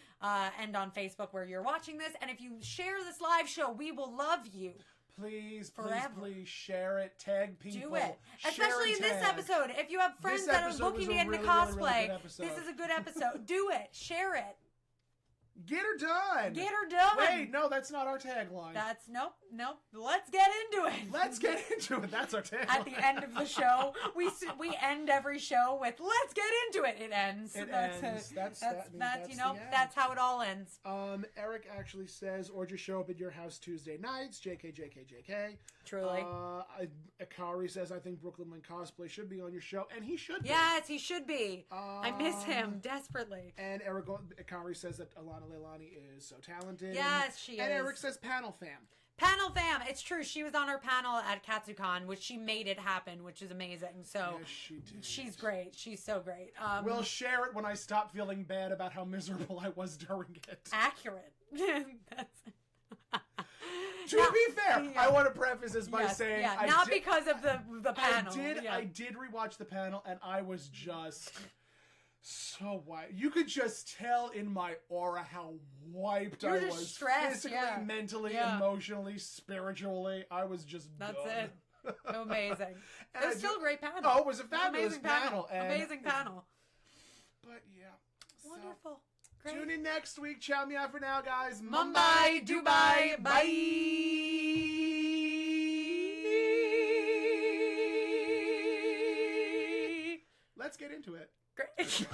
and on Facebook where you're watching this. And if you share this live show, we will love you. Please share it. Tag people. Do it. Especially in this episode. If you have friends that are looking to get into cosplay, this is a good episode. Do it. Share it. Get her done. Get her done. Wait, no, that's not our tagline. That's nope. Let's get into it. Let's get into it. That's our tagline. At the end of the show, we end every show with "Let's get into it." It ends. That's how it all ends. Eric actually says, or just show up at your house Tuesday nights. JK. Truly. Akari says, I think Brooklyn Lynn Cosplay should be on your show, and he should be. Yes, he should be. I miss him desperately. And Akari says that Alanaleilani is so talented. Yes, she is. And Eric says, panel fam. Panel fam. It's true. She was on our panel at KatsuCon, which she made it happen, which is amazing. So yes, she did. She's great. She's so great. We'll share it when I stop feeling bad about how miserable I was during it. Accurate. To be fair, I want to preface this by saying, because of the panel. I did rewatch the panel, and I was just so wiped. You could just tell in my aura how wiped I was, stressed, physically, mentally, emotionally, spiritually. I was just That's done. it. Amazing. It was still a great panel. Oh, it was a fabulous panel. Amazing panel. But yeah, wonderful. Great. Tune in next week. Ciao meow for now, guys. Mumbai, Dubai, bye. Let's get into it. Great.